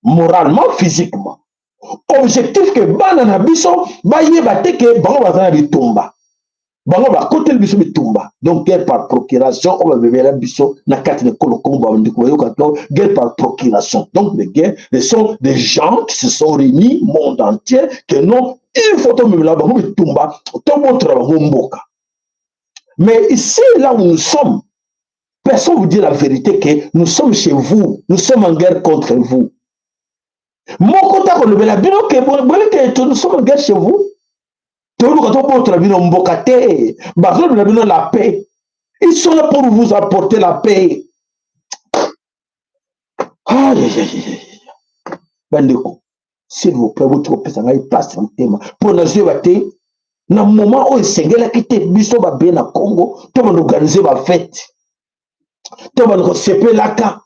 Moralement, physiquement. Objectif que Banana Bisson, Baye Bate que Bango Bazana Bitumba. Bango ba côté le biso bitumba. Donc guerre par procuration, on va beber la biso na carte de Kolomba on dit guerre par procuration. Donc les guerres, ce sont des gens qui se sont réunis monde entier que non, il faut tomber là bango bitumba, tout montre bango mboka. Mais ici là où nous sommes, personne ne vous dit la vérité que nous sommes chez vous, nous sommes en guerre contre vous. Mon contact on le la bino que nous sommes en guerre chez vous. La paix. Ils sont là pour vous apporter la paix. S'il vous plaît, vous trouvez ça passe un thème. Pour nous dire, dans le moment où il s'est quitté, biso ba bien à Congo, tout le monde organiser ma fête. Tout le monde sepe la ka.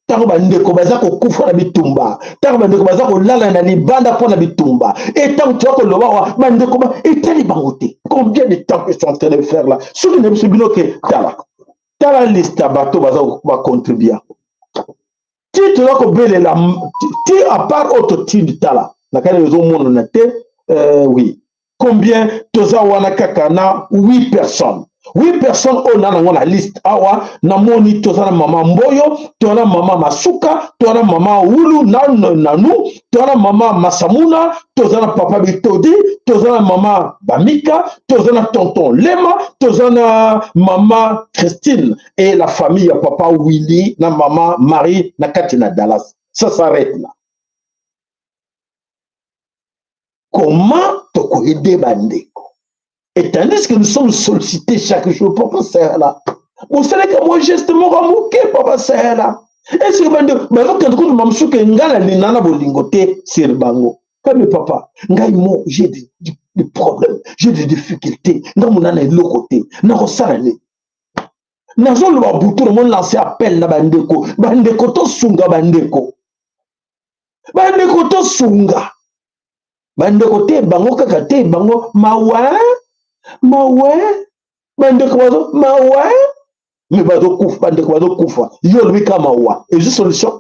Tango bandeko baza ko kufa na bitumba, tango bandeko baza ko lala na libanda pour na bitumba, et tango tu vas ko loba bandeko ba etali bangote. Combien de temps qu'ils sont en train de faire là? Souvenez-vous que tala. tala liste ya bato va contribuer. Ti tu dois combler la ti à part autre ti tala na kale zo monde na te oui. Combien toza wana kaka na 8 personnes. 8 personnes on a la liste awa na moni toza na mama Mboyo, toza na mama Masuka, toza na mama Ulu nanu, toza na mama Masamuna, toza na papa Bitodi, toza na mama Bamika, toza na tonton Lema, toza na mama Christine et la famille ya papa Willy na mama Marie na Katina Dallas. Ça s'arrête là. Comment te aider bandeko? Et tandis que nous sommes sollicités chaque jour, papa c'est là. Vous savez que moi geste mon ramouké, papa c'est là. Est-ce que bandeko, quand tu m'as dit que ngala ni nana bolingoté sur bango. Comme papa, moi j'ai des problèmes, j'ai des difficultés. Nga mon nana est l'autre côté. Na rosane. Na zolo ba butu le monde lancer appel na bandeko. Bandeko to sunga bandeko. Bandeko to sunga. Bandeko te bango kaka te bango mawa bandeko bazo mawa mais bazo kufa bandeko bazo kufa yo lui kama wa et juste solution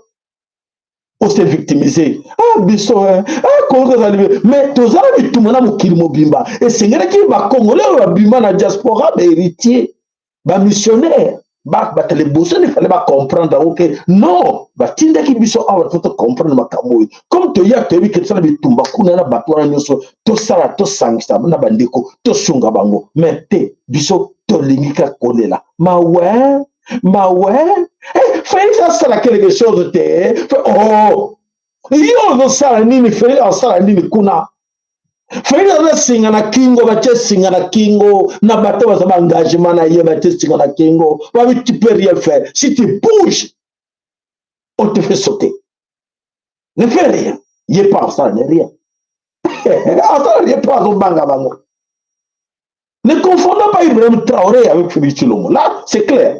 on s'est victimisé biso Congo mais tozala bitumana mokili mobimba et sengera ki ba congolais ba bimba na diaspora ba héritier ba missionnaire ba les bossons il fallait pas comprendre que non ba tinda ki biso awa faut comprendre makambo comme to ya to bi que ça bitumba kuna na batwana nyoso to sala to sangisa na bandeko to sunga bango mais te biso to lingika kolela ma ouais fallait ça la quelque chose te oh yo no sala nini fallait sala nini kuna Fais na singa na kingo bache singa na kingo na bato ba sa engagement na ye bache singa na kingo ba tu peux rien faire si tu bouges on te fait sauter ne fais rien y est pas ça n'est rien attends y est pas au banga bango ne confondons pas Ibrahim Traoré avec Félix Tshilombo là c'est clair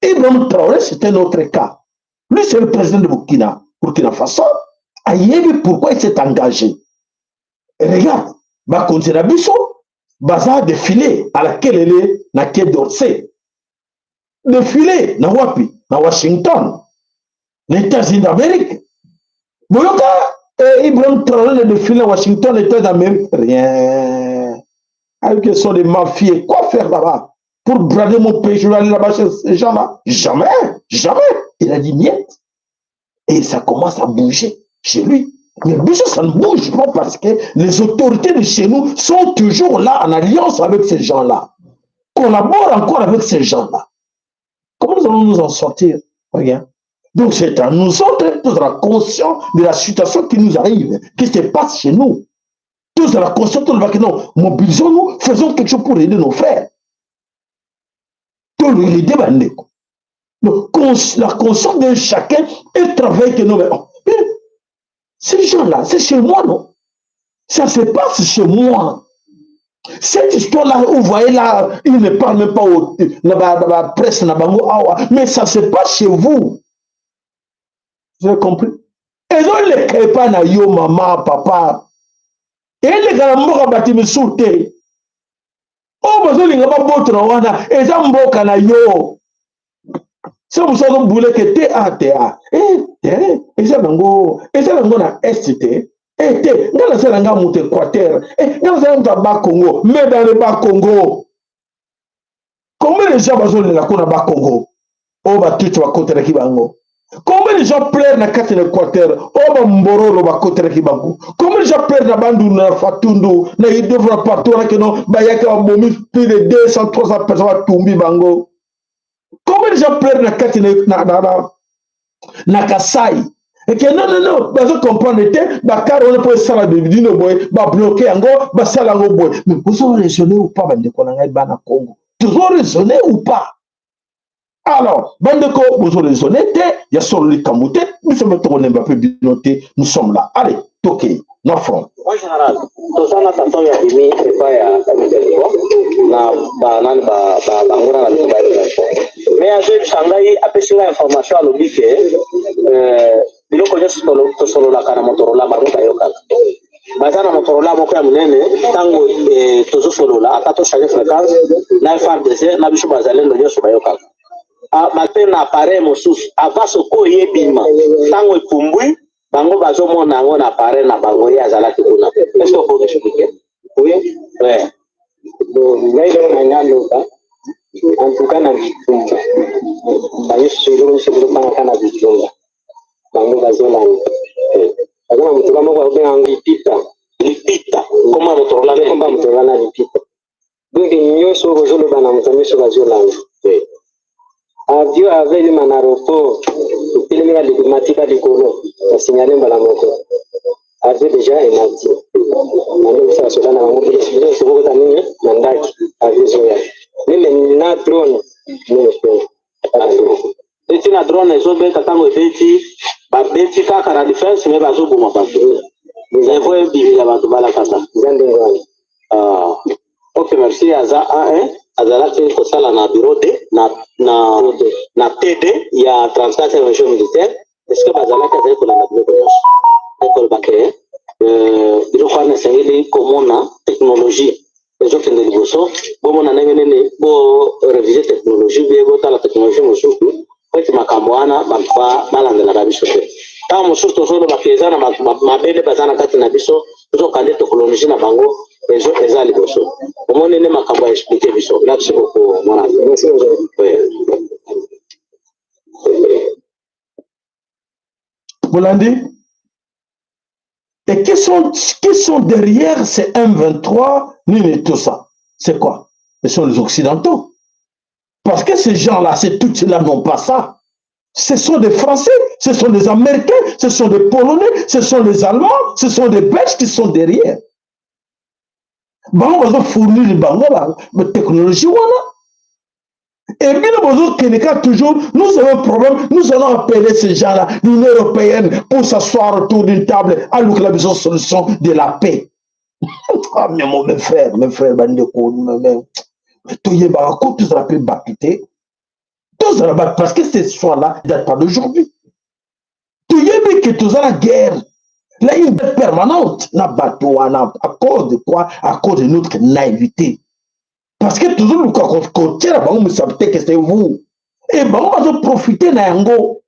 Ibrahim Traoré c'est un autre cas lui c'est le président de Burkina Faso aïe pourquoi il s'est engagé. Et regarde, ma Bisso, baza défilé à laquelle elle est na quai d'Orsay. Défilé na wapi, na Washington, les États-Unis d'Amérique. Boyoka, Ibrahim Traoré le défilé à Washington, les États d'Amérique, rien. Avec sont des mafieux, quoi faire là-bas? Pour brader mon pays, je vais aller là-bas chez ces gens-là? Jamais. Il a dit niet. Et ça commence à bouger chez lui. Mais bien ça ne bouge pas parce que les autorités de chez nous sont toujours là en alliance avec ces gens-là. Collabore encore avec ces gens-là. Comment nous allons nous en sortir? Regarde. Donc c'est à nous autres, tous conscients de la situation qui nous arrive, qui se passe chez nous. Tous conscients que non, mobilisons-nous, faisons quelque chose pour aider nos frères. Pour les aider, la conscience de chacun et travail que nous avons. Ces gens-là, c'est chez moi, non? Ça se passe chez moi. Cette histoire-là, vous voyez là, il ne parle même pas au la presse, mais ça se passe chez vous. Vous avez compris? Et donc, les crépas na yo, maman, papa. Et les gars, m'ont bâti me sauter. Oh, mais ils n'ont pas beau wana. Et ça m'boka na yo. C'est pour ça que vous voulez que TA. Et ça bango na ST. Et te, ngala sala nga monte Équateur. Ngala sala nga bas Congo, mais dans le bas Congo. Combien de gens bazoli na kona bas Congo? Oh ba tutu wa kote ki bango. Combien de gens pleurent na kati na Équateur? Oh ba mbororo ba kote ki bango. Combien de gens pleurent na Bandu na Fatundu na idovra partout na keno ba yaka ba bomi plus de 200 300 personnes tumbi bango. Combien de gens pleurent na kati na Kasai? Et que non, vous comprenez, car on peut faire des vidéos, bloquer en gros, mais vous avez raisonné ou pas, Congo? Toujours raisonné ou pas? Alors, Bandeko, vous avez raisonné, il y a sur le Kamouté, nous sommes nous sommes là. Allez, toquez, non front. En général, tout ça, on a dit, c'est pas mais à ce Shanghai, après cette information, on dit que il faut que je sois là quand Motorola va nous ayoka. Bazana Motorola moko ya munene tango tozo solo là, akato changer fréquence, na FRDC na biso bazalendo nyoso bayoka. bape na appareil mosusu avant soko yebima ntango epumbwi bango bazomona yango na appareil na bango ye azalaki kuna. Est-ce que vous expliquer? Oui. Ouais. Ngai leo na ngaloka en tout cas na bitumba baye solo solo panga na bitumba bango bazolanga azana mutuka moko abenga lipita koma motorola komba motorola na lipita donc nyonso kozoloba na moto nyonso bazolanga. Avion avait eu un aéroport, il y a des diplomatique à l'écolo, il a signalé dans la moto. Avait déjà un avion. Maintenant, ça se donne à mon pays, c'est ce que vous avez dit, mandat, avion. Mais maintenant, drone, non, et si la drone est au bec, attends, Beti kaka na defense, mais bazo boma bato. Vous avez vu la bato bala kaka. Ok, merci. Azalaki kosala na bureau de na TD ya 34 région militaire. Est-ce que bazalaki azali kolanda biloko nyonso ekoloba ke biloko wana esengeli komona technologie ezokende liboso bomona ndenge nini borevise technologie bie botala technologie mosusu po ete makambo wana bato balandelaka biso te ntango mosusu tozoloba ke eza na mabele baza na kati na biso tozokande technologie na bango eza liboso omoni nde makambo ya explike biso merci beaucoup mwana. Bolandi. Et qui sont derrière ces M23, ni tout ça? C'est quoi? Ce sont les Occidentaux. Parce que ces gens-là, ces tout ceux-là n'ont pas ça. Ce sont des Français, ce sont des Américains, ce sont des Polonais, ce sont des Allemands, ce sont des Belges qui sont derrière. Bon, on va fournir les technologies, voilà. Et bien, toujours, nous avons un problème, nous allons appeler ces gens-là, l'Union européenne, pour s'asseoir autour d'une table, à la besoin de solution de la paix. Ah, mais mes frères, parce que ces soins-là ne datent pas d'aujourd'hui. Tu sais que tu as la guerre, là, une guerre permanente, à cause de quoi? À cause de notre naïveté. Parce que toujours le côté là, vous savez que c'est vous. Et bon, on va profiter de yango.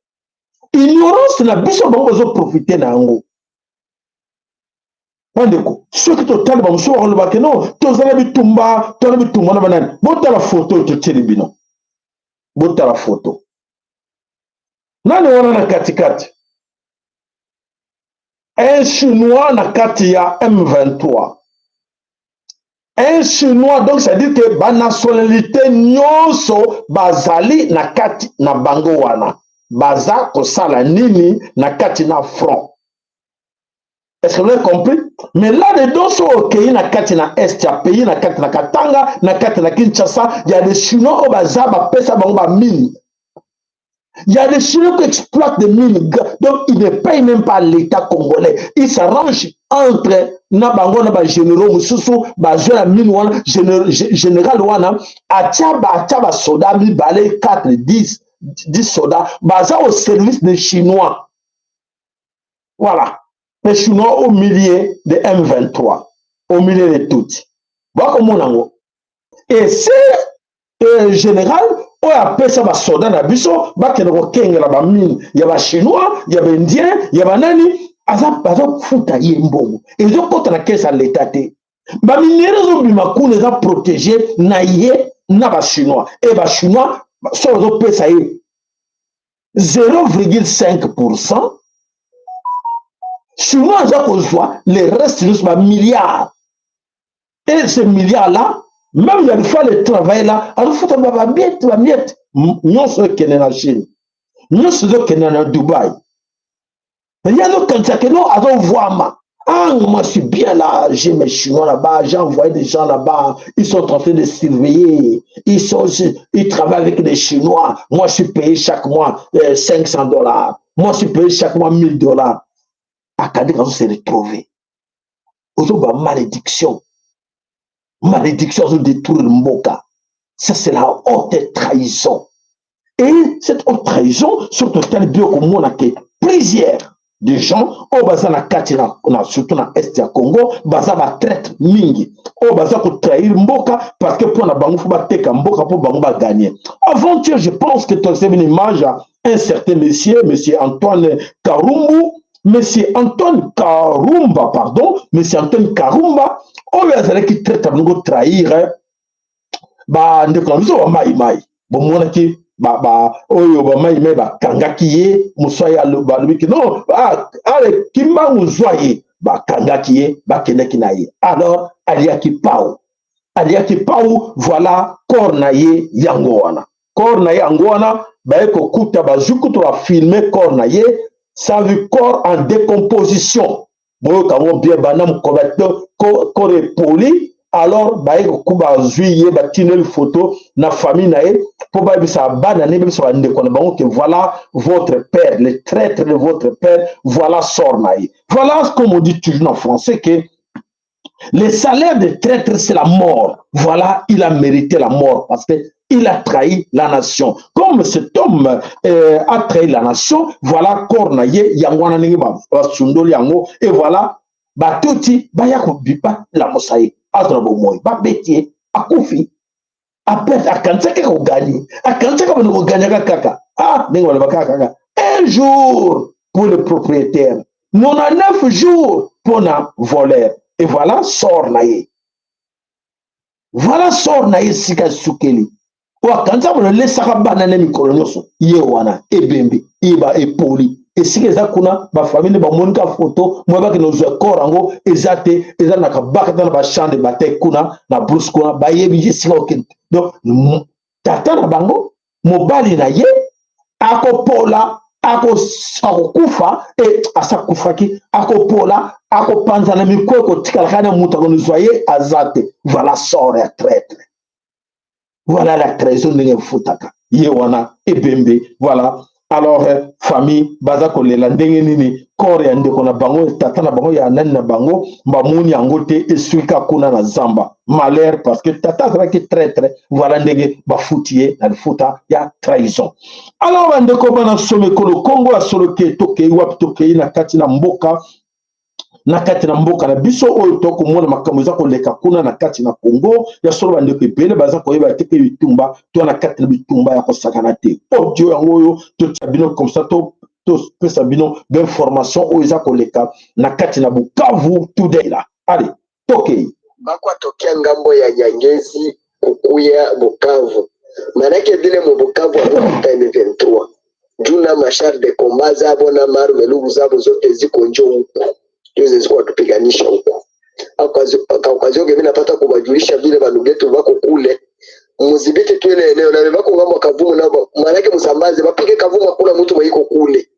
Ignorance na biso bon, on va profiter de yango. Ceux qui te talent, bon, soit on le voit que non, tous les bitumba, tous les bitumba, na banane. Bon, t'as la photo, tu tiens le bilan. Bon, t'as la photo. Nani wana na katikati. Un Chinois na kati ya M23. Un Chinois, donc ça dit que la nationalité nyonso bazali na kati na bango wana. Baza kosala nini na kati na front. Est-ce que vous avez compris? Mais là-dedans, so okay, na kati na Est, ya pays na kati na Katanga, na kati na Kinshasa, il y a des Chinois au baza ba pesa bango ba mine. Il y a des Chinois qui exploitent des mines, donc ils ne payent même pas l'État congolais. Ils s'arrangent entre Nabango na ba généraux mususu ba la mine wana général wana atia soldats mi balé 4 10 soldats baza au service des Chinois. Voilà. Les Chinois au milieu de M23, au milieu de tout. Et c'est général on appelle ça soldats na biso ba kenoko kengela ba mine ya ba Chinois, ya ba Indien, ya ba nani aza futa yembo. Et zo kota na kesa l'état te. Ba minéraux zo bima ku les a protégés na ye na ba Chinois. Et ba Chinois so zo pesa ye 0,5%. Chinois za kozwa les restes de ba milliards. Et ces milliards là même il y a des fois le travail là, alors il faut que la miette, nous sommes qui en Chine, nous sommes qui en Dubaï. Il y a d'autres comme ça que nous avons voir. Ah, moi je suis bien là, j'ai mes Chinois là-bas, j'ai envoyé des gens là-bas, ils sont en train de surveiller, ils travaillent avec des Chinois. Moi je suis payé chaque mois $500. Moi je suis payé chaque mois $1000. À Kadi quand on s'est retrouvé. Aujourd'hui, malédiction. Malédiction de détruire le Mboka. Ça, c'est la haute trahison. Et cette haute trahison, surtout tel bio comme on a que plusieurs des gens au baza na kati na surtout na est ya Congo baza ba traite mingi au baza ko trahir mboka parce que pour na bango faut ba teka mboka pour bango ba gagner. Avant-hier je pense que tu as une image à un certain monsieur Antoine Karumbu, monsieur Antoine Karumba pardon, monsieur Antoine Karumba au baza qui traite bango trahir ba ndeko na biso ba mai bomona ki oyo ba mai ba kangaki ye musaya ba lubiki non ale kimbangu zwaye ba kangaki ye ba kendeki na ye alors aliaki pau voilà corps na ye yango wana ba eko kuta ba jukuto ba filmer corps na ye ça veut corps en décomposition boyo kango bien banam corps poli. Alors, kuba zuiye batine photo na famille nae pour ba bisa banane bisa bande ko na que voilà votre père, le traître de votre père, voilà sort nae. Voilà comme on dit toujours en français que le salaire de traître c'est la mort. Voilà, il a mérité la mort parce que il a trahi la nation. Comme cet homme a trahi la nation, voilà cornaye yangwana ningi ba sundoli yango et voilà batuti bayako bipa la mosaï. Adrabomoy ba betier akufi après akansaka ko gagner akansaka bano ko gagner kaka ningo le bakaka un jour pour le propriétaire 99 jours pour na voleur et voilà sort naye sika sukeli o akansa bano le saka banane mikolo nyoso ye wana ebembe iba epoli esika eza kuna bafamile bamonika foto mwa baki nozwa kor yango eza na kabaka na bachamp de bataille kuna na brousse kuna bayebi esika okende donc tata na bango mobali na ye akopola akokufa asakufaki akopola akopanzana mikolo kotikala kana mutu akonozwa ye aza te voilà sort ya traître voilà la trahison ndenge efutaka ye wana ebembe voilà. Alors famille baza kolela ndenge nini corps ya ndeko na bango tata na bango ya nani na bango mbamuni yango te eswika kuna na zamba malheur parce que tata azalaki traître voilà ndenge bafutie na lifuta ya trahison. Alors bandeko bana somekolo Congo ya solo ke tokei wapi tokei na kati na mboka na biso oyo tokomona makambo eza koleka kuna na kati na Congo ya solo bandeko ebele baza koyeba te pe bitumba to na kati na bitumba ya kosakana te audio yango oyo totia bino comme ça to pesa bino d'information oyo eza koleka na kati na Bukavu today la allez tokei bakwa tokia ngambo ya Nyangezi kukuya Bukavu manake vile mu Bukavu anakuta M23 juna mashar de combat zabo na marumelugu zabo zote ziko njo huko hizo zilikuwa tupiganisha huko akaukazioge mimi napata kubajulisha vile banugetu wako kule muzibiti tu ile eneo na bako ngambo Kavumu na maana msambaze bapige Kavumu kuna mtu mwiko kule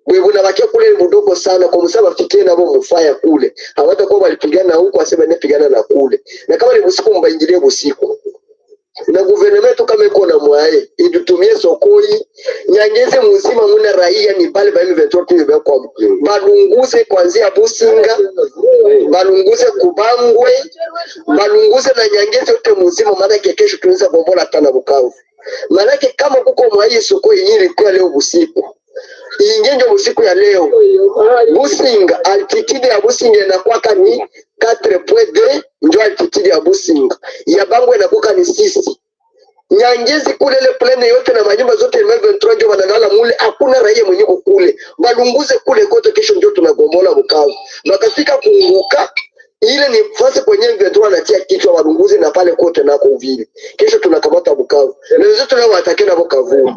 wewe unabakia kule mdogo sana kwa msaba fikie nabo mfaya kule hawatakuwa walipigana huko asema nepigana na kule na kama ni usiku mbaingilie usiku na gouvernement kama iko na mwae idutumie sokoi Nyangezi mzima muna raia ni bale ba M23 kwa balunguze kuanzia Businga balunguze Kubangwe balunguze na Nyangezi yote mzima maana kesho tunaweza bombola tana Bukavu maana kama kuko mwae sokoi nyinyi kwa leo usiku ingenjo usiku ya leo Businga altitude ya Businga inakuwa ni 4.2 ndio altitude ya Businga ya Bangwe inakuwa ni 6 Nyangezi kule ile plane yote na manyumba zote M23 ndio wanalala mule hakuna raia mwenye kule balunguze kule kote kesho ndio tunagombola Bukavu bakafika kuunguka ile ni fasi kwenye M23 anatia kichwa balunguze na pale kote nako uvili kesho tunakamata Bukavu na wenzetu nao watakena Bukavu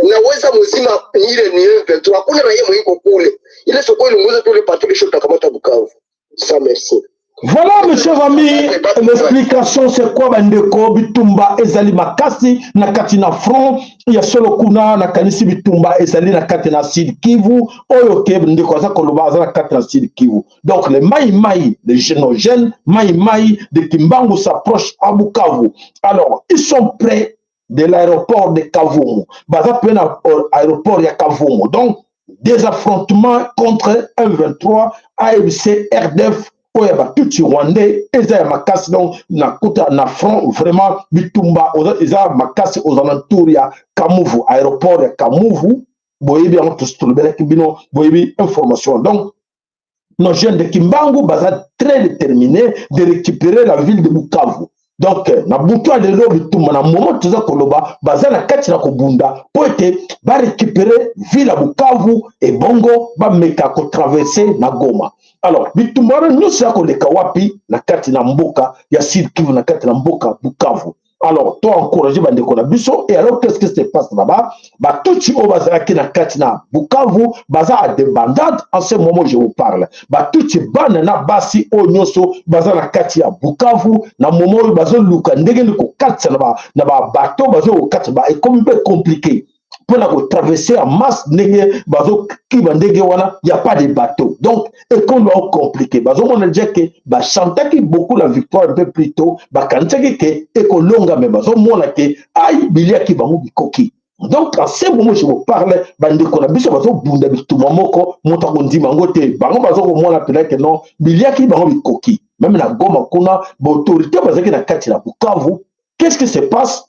na weza mzima ile ni M23 hakuna raia mwenye kule ile soko ilunguze tu ile parti kesho tunakamata Bukavu ça merci. Voilà mes chers amis, l'explication c'est quoi bandeko bitumba ezali makasi na kati na front ya solo kuna na kanisi bitumba ezali na kati na Sud Kivu oyo ke ndeko za koloba za na kati na Sud Kivu. Donc les maïmaï, les jeunes maïmaï de Kimbangu s'approchent à Bukavu. Alors ils sont près de l'aéroport de Kavumu. Baza pena aéroport ya Kavumu. Donc des affrontements contre M23, AFC, RDF oya batuti rwandais eza ya makasi donc na kuta na front vraiment bitumba eza makasi aux alentours ya Kamuvu aéroport ya Kamuvu boyebi yango tolobelaki bino boyebi information. Donc nos jeunes de Kimbangu baza très déterminés de récupérer la ville de Bukavu. Donc na butwa de lo bituma na moment tuza koloba baza na kati na kobunda po ete ba récupérer ville à Bukavu et bongo ba meka ko traverser na Goma. Alors bitumba nous ça ko leka wapi na kati na mboka ya Sud Kivu na kati na mboka Bukavu. Alors, toi encourager Bandeko na biso, et alors qu'est-ce qui se passe là-bas? Bah, tout ce qui baza qui na katina Bukavu, baza à des bandades, en ce moment je vous parle. Bah, tout ce banana basi o nyoso, baza na katia Bukavu, na moment où bazo luka, ndenge ko katsa na ba bateau, bazo au katsa, bah, et comme peu compliqué. Pour la traverser en masse, il n'y a pas de bateau. Donc, et qu'on doit compliquer. On a dit que chanter beaucoup la victoire un peu plus tôt, quand et qu'on longa, mais on a dit aïe, il y a qui va mourir coquille. Donc, à ce moment, je vous parle, bandeko na biso bazo bunda bituma moko, montakondi mangote, bango bazo ko mona pela que non, il y a qui va mourir coquille. Même la Goma kuna, l'autorité bazaki na kati na Bukavu, qu'est-ce qui se passe?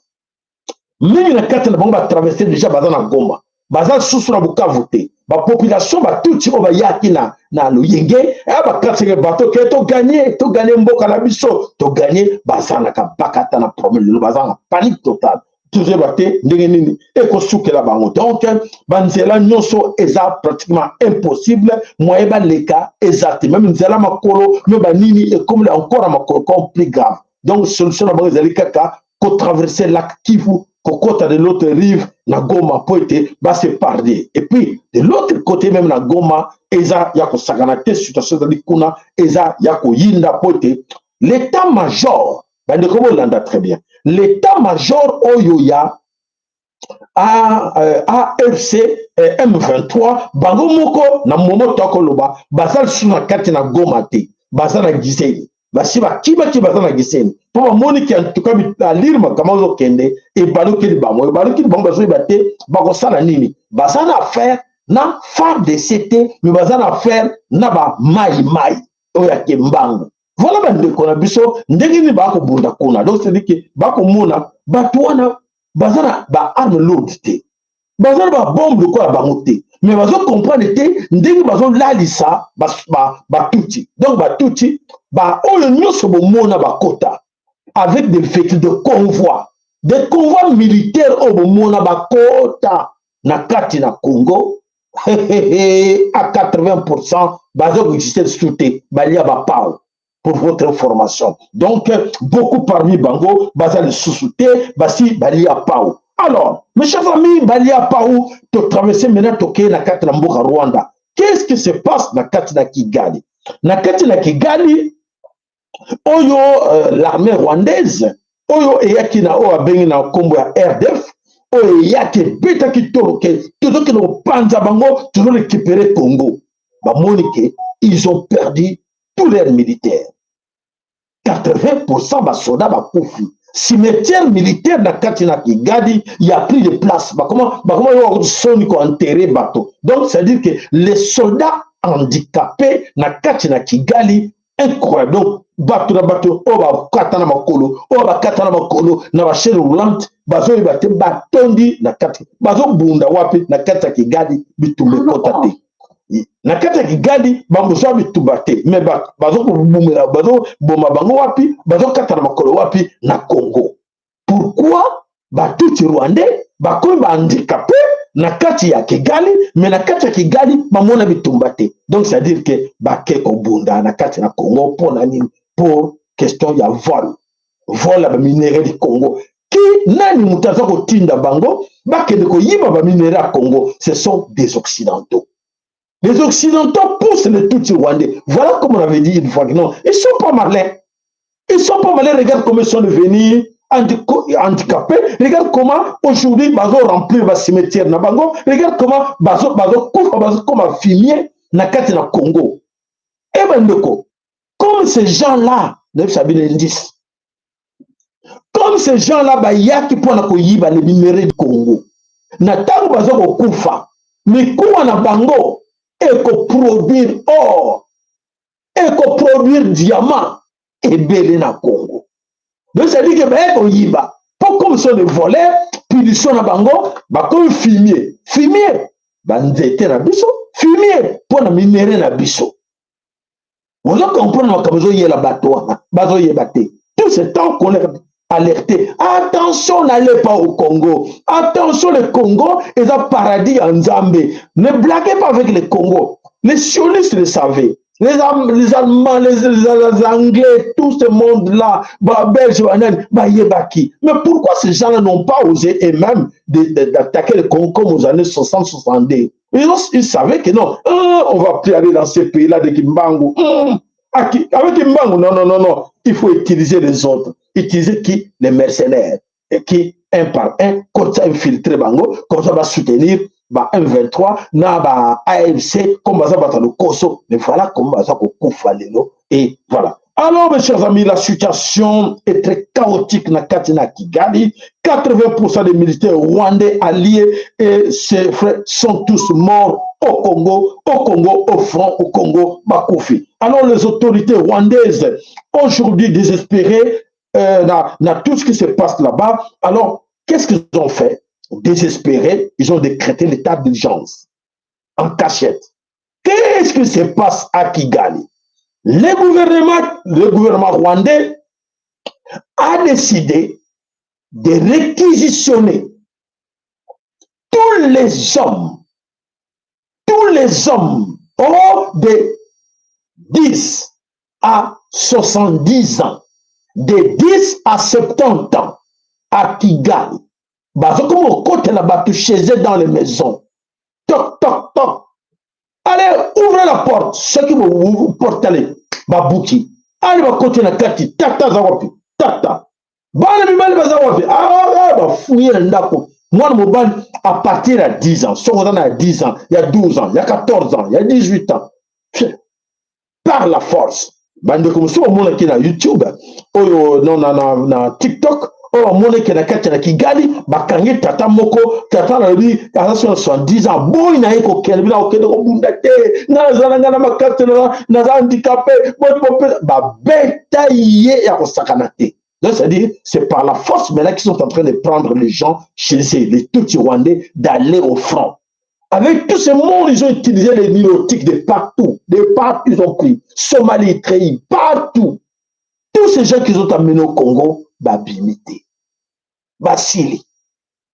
Même na kati na bango ba traverser déjà baza na Goma, baza susu na Bukavu te, ba population ba tuti o ba yaki na Luyenge, ba kati ke bato ke to gagner mboka na biso, to gagner baza na ka bakata na problème, baza na panique totale. Toujours baté ndenge nini et ko soukela bango. Donc banzela nyonso eza pratiquement impossible, moye ba leka exact, même nzela makolo no ba nini et comme encore makolo plus grave. Donc solution na bango ezali kaka ko traverser lac Kivu côté de l'autre rive, na Goma poete va se parler. Et puis de l'autre côté même na Goma, eza yako saganate situation de kuna, eza yako yinda poete. L'état-major, ben de comment l'anda très bien. L'état-major Oyoya AFC M23, bango moko na momo tokoloba, basal suna kati na Goma te, basal na Giseni. Basiba kiba bazana giseni pour moni qui en tout cas à lire ma kamazo kende et baluki bango bazo bate bako sala nini basana faire na phare de CT mais bazana faire na ba mai oya kembango voilà bande ko na biso ndenge ni bako bunda kuna donc c'est dit que bako mona batwana bazana ba arme lourde te bazana ba bombe ko la bango te mais bazo comprendre te ndenge bazo lalisa ba tuti donc ba tuti ba oyo nyonso bomona bakota avec des véhicules de convoi, des convois militaires au bomona bakota na kati na Congo à 80% bazo exister souté balia ba pao pour votre information. Donc beaucoup parmi bango baza le sous-souté basi balia pao. Alors mes chers amis balia pao to traverser maintenant toke na kati na mboka Rwanda. Qu'est-ce qui se passe na kati na Kigali? Na kati na Kigali oyo l'armée rwandaise oyo eyaki na oyo abengi na kombo ya RDF oyo eyaki beta kitoroke tozoki na kopanza bango toujours récupérer Congo bamoni ke ils ont perdu tous leurs militaires 80% basoda bakufi cimetière militaire na kati na Kigali il y a plus de place bakoma yo soni ko enterrer bateau donc c'est à dire que les soldats handicapés na kati na Kigali incroyable. Donc, bateau, oba katana makolo, na ba chaîne roulante, bazo ibate batondi na kati, bazo bunda wapi na kati Kigali bitumbe kotate. Na kati Kigali bambozo bitubate, mais bazo bumela, bazo boma bango wapi, bazo katana makolo wapi na Congo. Pourquoi batuti rwandais bakoy ba handicapé na kati ya Kigali, mais na kati ya Kigali bamona bitumbate. Donc c'est à dire que bake kobunda na kati na Congo pour question ya vol la minéraux du Congo qui nani mutaza ko tinda bango bakende ko yiba ba minéraux à Congo. Ce sont des occidentaux. Les occidentaux poussent les Tutsis rwandais. Voilà comme on avait dit une fois que non, ils sont pas malins. Ils sont pas malins. Regarde comment ils sont devenus handicapés. Regarde comment aujourd'hui bazo remplir le cimetière na bango. Regarde comment bazo comme fumier na kati na Congo. Et ben comme ces gens-là, comme ces gens-là bayaki pona ko yiba les minéraux du Congo. Na tango bazo ko kufa, mais kuwa na bango et ko produire or et ko produire diamant et belé na Congo. Donc ça dit que ben yiba, pas comme sont les voleurs, puis ils sont na bango, ba comme fumier. banzete na biso, fumier pour na minéraux na biso. Vous comprenez que vous avez la bateau, tout ce temps qu'on est alerté. Attention, n'allez pas au Congo. Attention, le Congo est un paradis en Zambie. Ne blaguez pas avec le Congo. Les sionistes le savaient. Les Allemands, les Anglais, tout ce monde-là, Belges, mais pourquoi ces gens-là n'ont pas osé eux-mêmes d'attaquer le Congo comme aux années 60-70? Ils savaient que non, on ne va plus aller dans ces pays-là de Kimbangu. Avec Kimbangu, non. Il faut utiliser les autres. Utiliser qui? Les mercenaires. Et qui, un par un, comme ça, infiltrer Bango, comme ça va soutenir M23, na AFC, comme ça va le Koso. Mais voilà comment ça va Koufaleno. Et voilà. Alors, mes chers amis, la situation est très chaotique dans Katina Kigali. 80% des militaires rwandais alliés et ses frères sont tous morts au Congo, au front, au Congo, Bakoufi. Alors, les autorités rwandaises, aujourd'hui désespérées, dans tout ce qui se passe là-bas, alors, qu'est-ce qu'ils ont fait? Désespérés, ils ont décrété l'état d'urgence en cachette. Qu'est-ce qui se passe à Kigali? Le gouvernement rwandais a décidé de réquisitionner tous les hommes de 10 à 70 ans, de 10 à 70 ans à Kigali. Comme au côté là-bas, chez eux dans les maisons. Toc, toc, toc. Allez, ouvrez la porte. Ceux qui vous portent, allez, babouki. Allez, va côté la kati. Tata, zawapi. Tata. Bana mimali bazawapi. Fouiller le ndako. Moi, mon ban, à partir de 10 ans, si on a 10 ans, il y a 12 ans, il y a 14 ans, il y a 18 ans. Par la force. Bande comme ça, au monde qui est sur YouTube, na TikTok, au monde qui est na Kigali, bakangi tata moko, tata na lui, à 70 ans, boy na eko kelbila okende ko bundate, na zalanga na makate na handicapé, ba beta yé ya ko sakanate. Donc, c'est-à-dire, c'est par la force maintenant qu'ils sont en train de prendre les gens chez eux, les Tutsis rwandais, d'aller au front. Avec tout ce monde, ils ont utilisé les nilotiques de partout. Ils ont pris. Somalie, Trahi, partout. Tous ces gens qu'ils ont amenés au Congo, Babimité, Basili,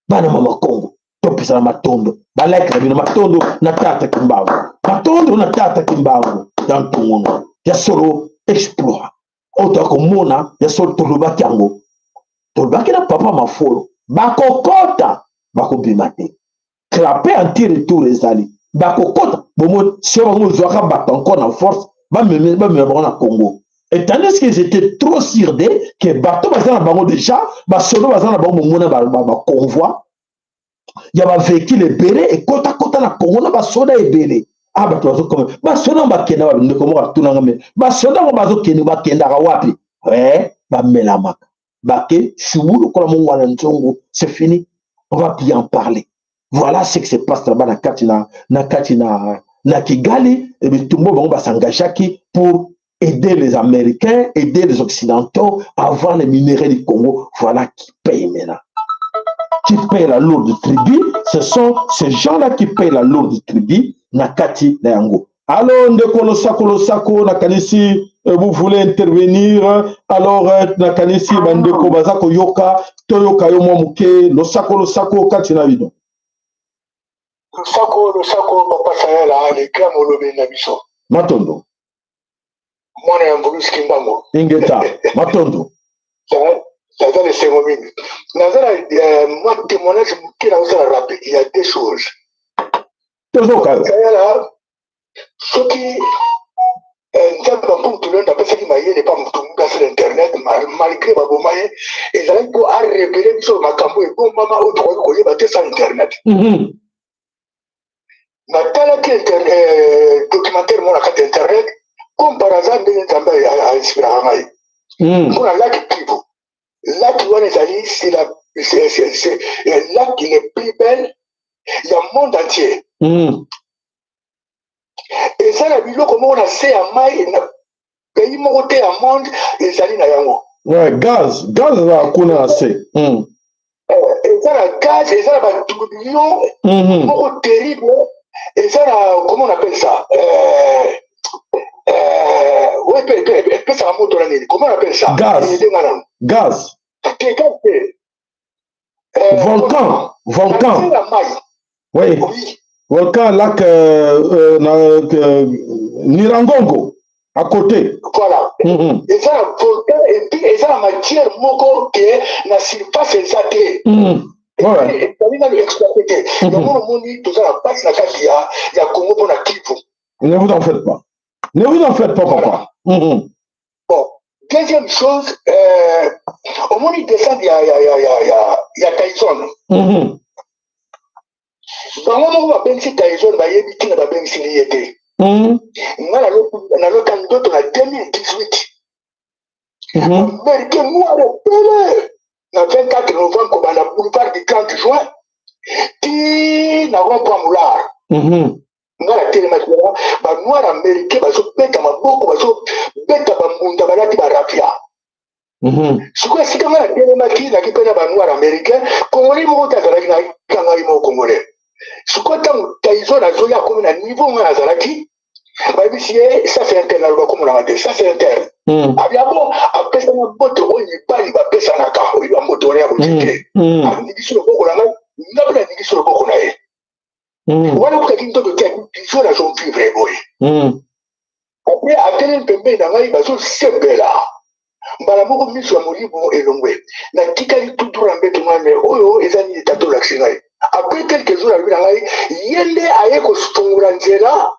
Banamama Congo, Topisa Matondo, Balek Rabino Matondo, Natata Kimbago, Matondo, Natata Kimbago, dans tout le monde. Il y a solo exploit. Autant que Mona, il y a solo Toluba Kiango. Toluba qui n'a pas Mafolo. Bako Kota, Bako Bimate. Clapé en tir-retour les alliés. Bakokota, si on va battre encore en force, va me mettre en Congo. Et tandis qu'ils étaient trop sirdés, que bateau va déjà, solo va mon convoi, il y a un véhicule ébélé, et kota na Congo, na soda ébélé. Ah, bateau comme, soda va kena, comment va tout le soda va kena, va kena wapi. Ouais, melamaka. Baké, choubou, c'est fini. On va bien en parler. Voilà ce qui se passe là-bas na Kigali, et bien tout le monde va s'engager pour aider les Américains, aider les Occidentaux à avoir les minéraux du Congo. Voilà qui paye maintenant. Qui paye la lourde tribut, ce sont ces gens-là qui payent la lourde tribut na Kati na Yango. Alors, Ndekolo Sako, Nakanisi, vous voulez intervenir? Alors, Nakanisi, Bandeko Bazako Yoka, Toyoka Yomomuke, lo Sako, Kati na Vido. Lusako papa sayala le kamo lobe na biso. Matondo. Mwana ya mbulusi kimbango. Ingeta. Matondo. Ça va les 5 minutes. Moi, témoignage qui a osé la rappeler, il y a des choses. Sayala, ce qui n'est pas sur Internet, malgré ma bomaye, et j'arrive à révéler sur ma cambo et bon maman au droit de battre sur Internet. Natala qui est documentaire mon carte internet comme par hasard des tambay à inspirer pour la lac Kivu. Lac Wanezali c'est le lac qui est plus belle il y a le monde entier. Et ça la bilo comment on a c'est à maille pays monté à monde et zali na yango. Ouais, gaz va connaître assez. Et ça la gaz et ça la tourbillon beaucoup terrible. Et ça, comment on appelle ça? Ouais, ça remonte à l'année. Comment on appelle ça? Gaz. Gaz. Volcan. Volcan. Oui. Volcan, lac Nirangongo, à côté. Voilà. Et ça, le volcan, et puis, et ça, la matière, moko, qui est la surface exacte. Et ça, il a exploité. Donc, on dit, tout ça, la passe, il y a Congo pour la Kivu. Ne vous en faites pas. Ne vous en faites pas, papa. Bon. Deuxième chose, au moment où il descend, il y a Tyson. Bango moko babengi Tyson bayebi ntina babengisili ye te. Nga nalokandoto na 2018 américain noir pele na 24 novembre kobanda boulevard du 30 juin ti na rond-point Moulard. Nga natelemaki wana banoir américain bazobeta maboko bazobeta bambunda balati barapia. Sikoyo esika nga natelemaki naki mpe na banoir américain congolais moko te azalaki na ngai moko congolais. Sikoyo ntango Tyson azoya akomi na niveau nga azalaki babisi ye ça c'est interne aloba komonanga te ça c'est interne abiabo apesana boto oyo mibali bapesanaka oyo bamoto wana ya kotike aningisi loboko na ngai nga mpe naningisi loboko na ye wana okutaki ntoto te Tyson azovivre boye apres atelemi pembeni na ngai bazosepela mbala moko miso ya molimo elongwe natikali tutura mbeto ngai me oyo eza nini tata olakisi ngai apres quelques jours alobi na ngai ye nde aye kofungola nzela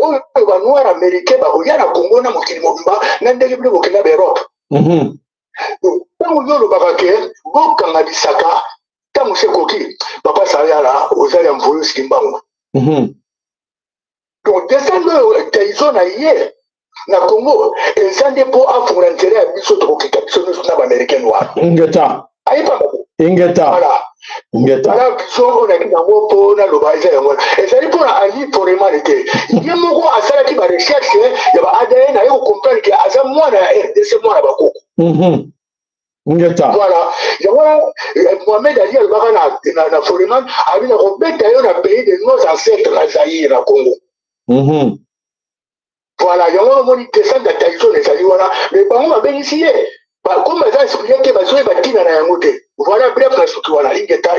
oyo banoir américain bakoya na Congo na mokili mobimba na ndenge bino bokenda baerope ntango yo olobaka ke bokanga bisaka ntango sekoki papa sayala ozali ya mvoyo osiki mbango donc descendre oyo Tyson na ye na Congo eza nde mpo afungola nzela ya biso tokokita biso nyonso na baaméricain noir ayebaka ala biso oyo naki yango mpo naloba eza yango ezali mpona ali foreman te ye moko asalaki barecherche ya ba ADN aye kocomprendre ke aza mwana ya RDC mwana bakoko voilà yango Mohamed Ali alobaka na foreman abi na kobeta yo na pays de nos ancêtres na Zaïre na Congo voilà yango omoni descendre ya Tyson ezali wana me bango babengisi ye comme eza expliqué ke bazoyeba ntina na yango te voilà bref na suki wana ingeta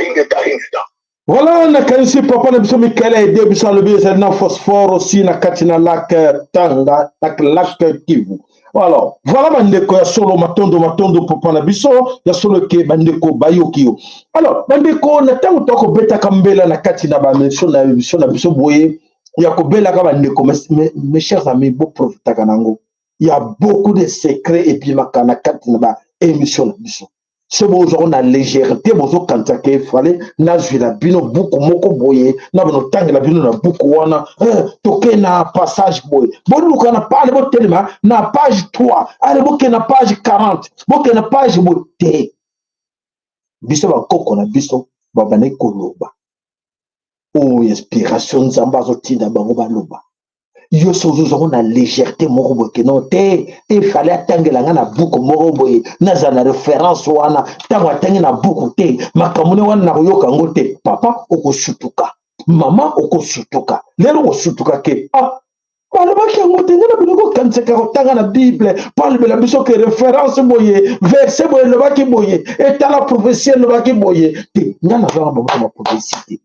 voilà nakanisi papa na biso mikele ede biso alobi ezali na phosphore aussi na kati na lac Tanga na lac Kivu alors voilà bandeko ya solo matondo papa na biso ya solo ke bandeko bayoki yo alors bandeko na ntango tokobetaka mbela na kati na bameso na biso boye ya kobelaka bandeko mes chers amis boprofitaka nango. Il y a beaucoup de secrets et puis makana kati na ba émission na biso. Ce beau na légèreté bozo kantake fallait na zwila bino buku moko boye na bono tangela bino na buku wana toke na passage boye. Boluka na pale bo telema na page 3, ale boke na page 40, boke na page bote. Biso ba koko na biso ba bane koloba. O inspiration nzamba zo tinda bango baloba. Yo sozo na légèreté moko boye ke non te il fallait attendre na buku moko boye na za na référence wana tango atangi na buku te makamune wana na koyoka ngo te papa okosutuka mama okosutuka lelo okosutuka ke balobaki yango te ngana bino kokanisaka kotanga na bible palobela biso ke référence boye verset boye elobaki boye etala prophétie elobaki boye te nga nazanga bango ma prophétie te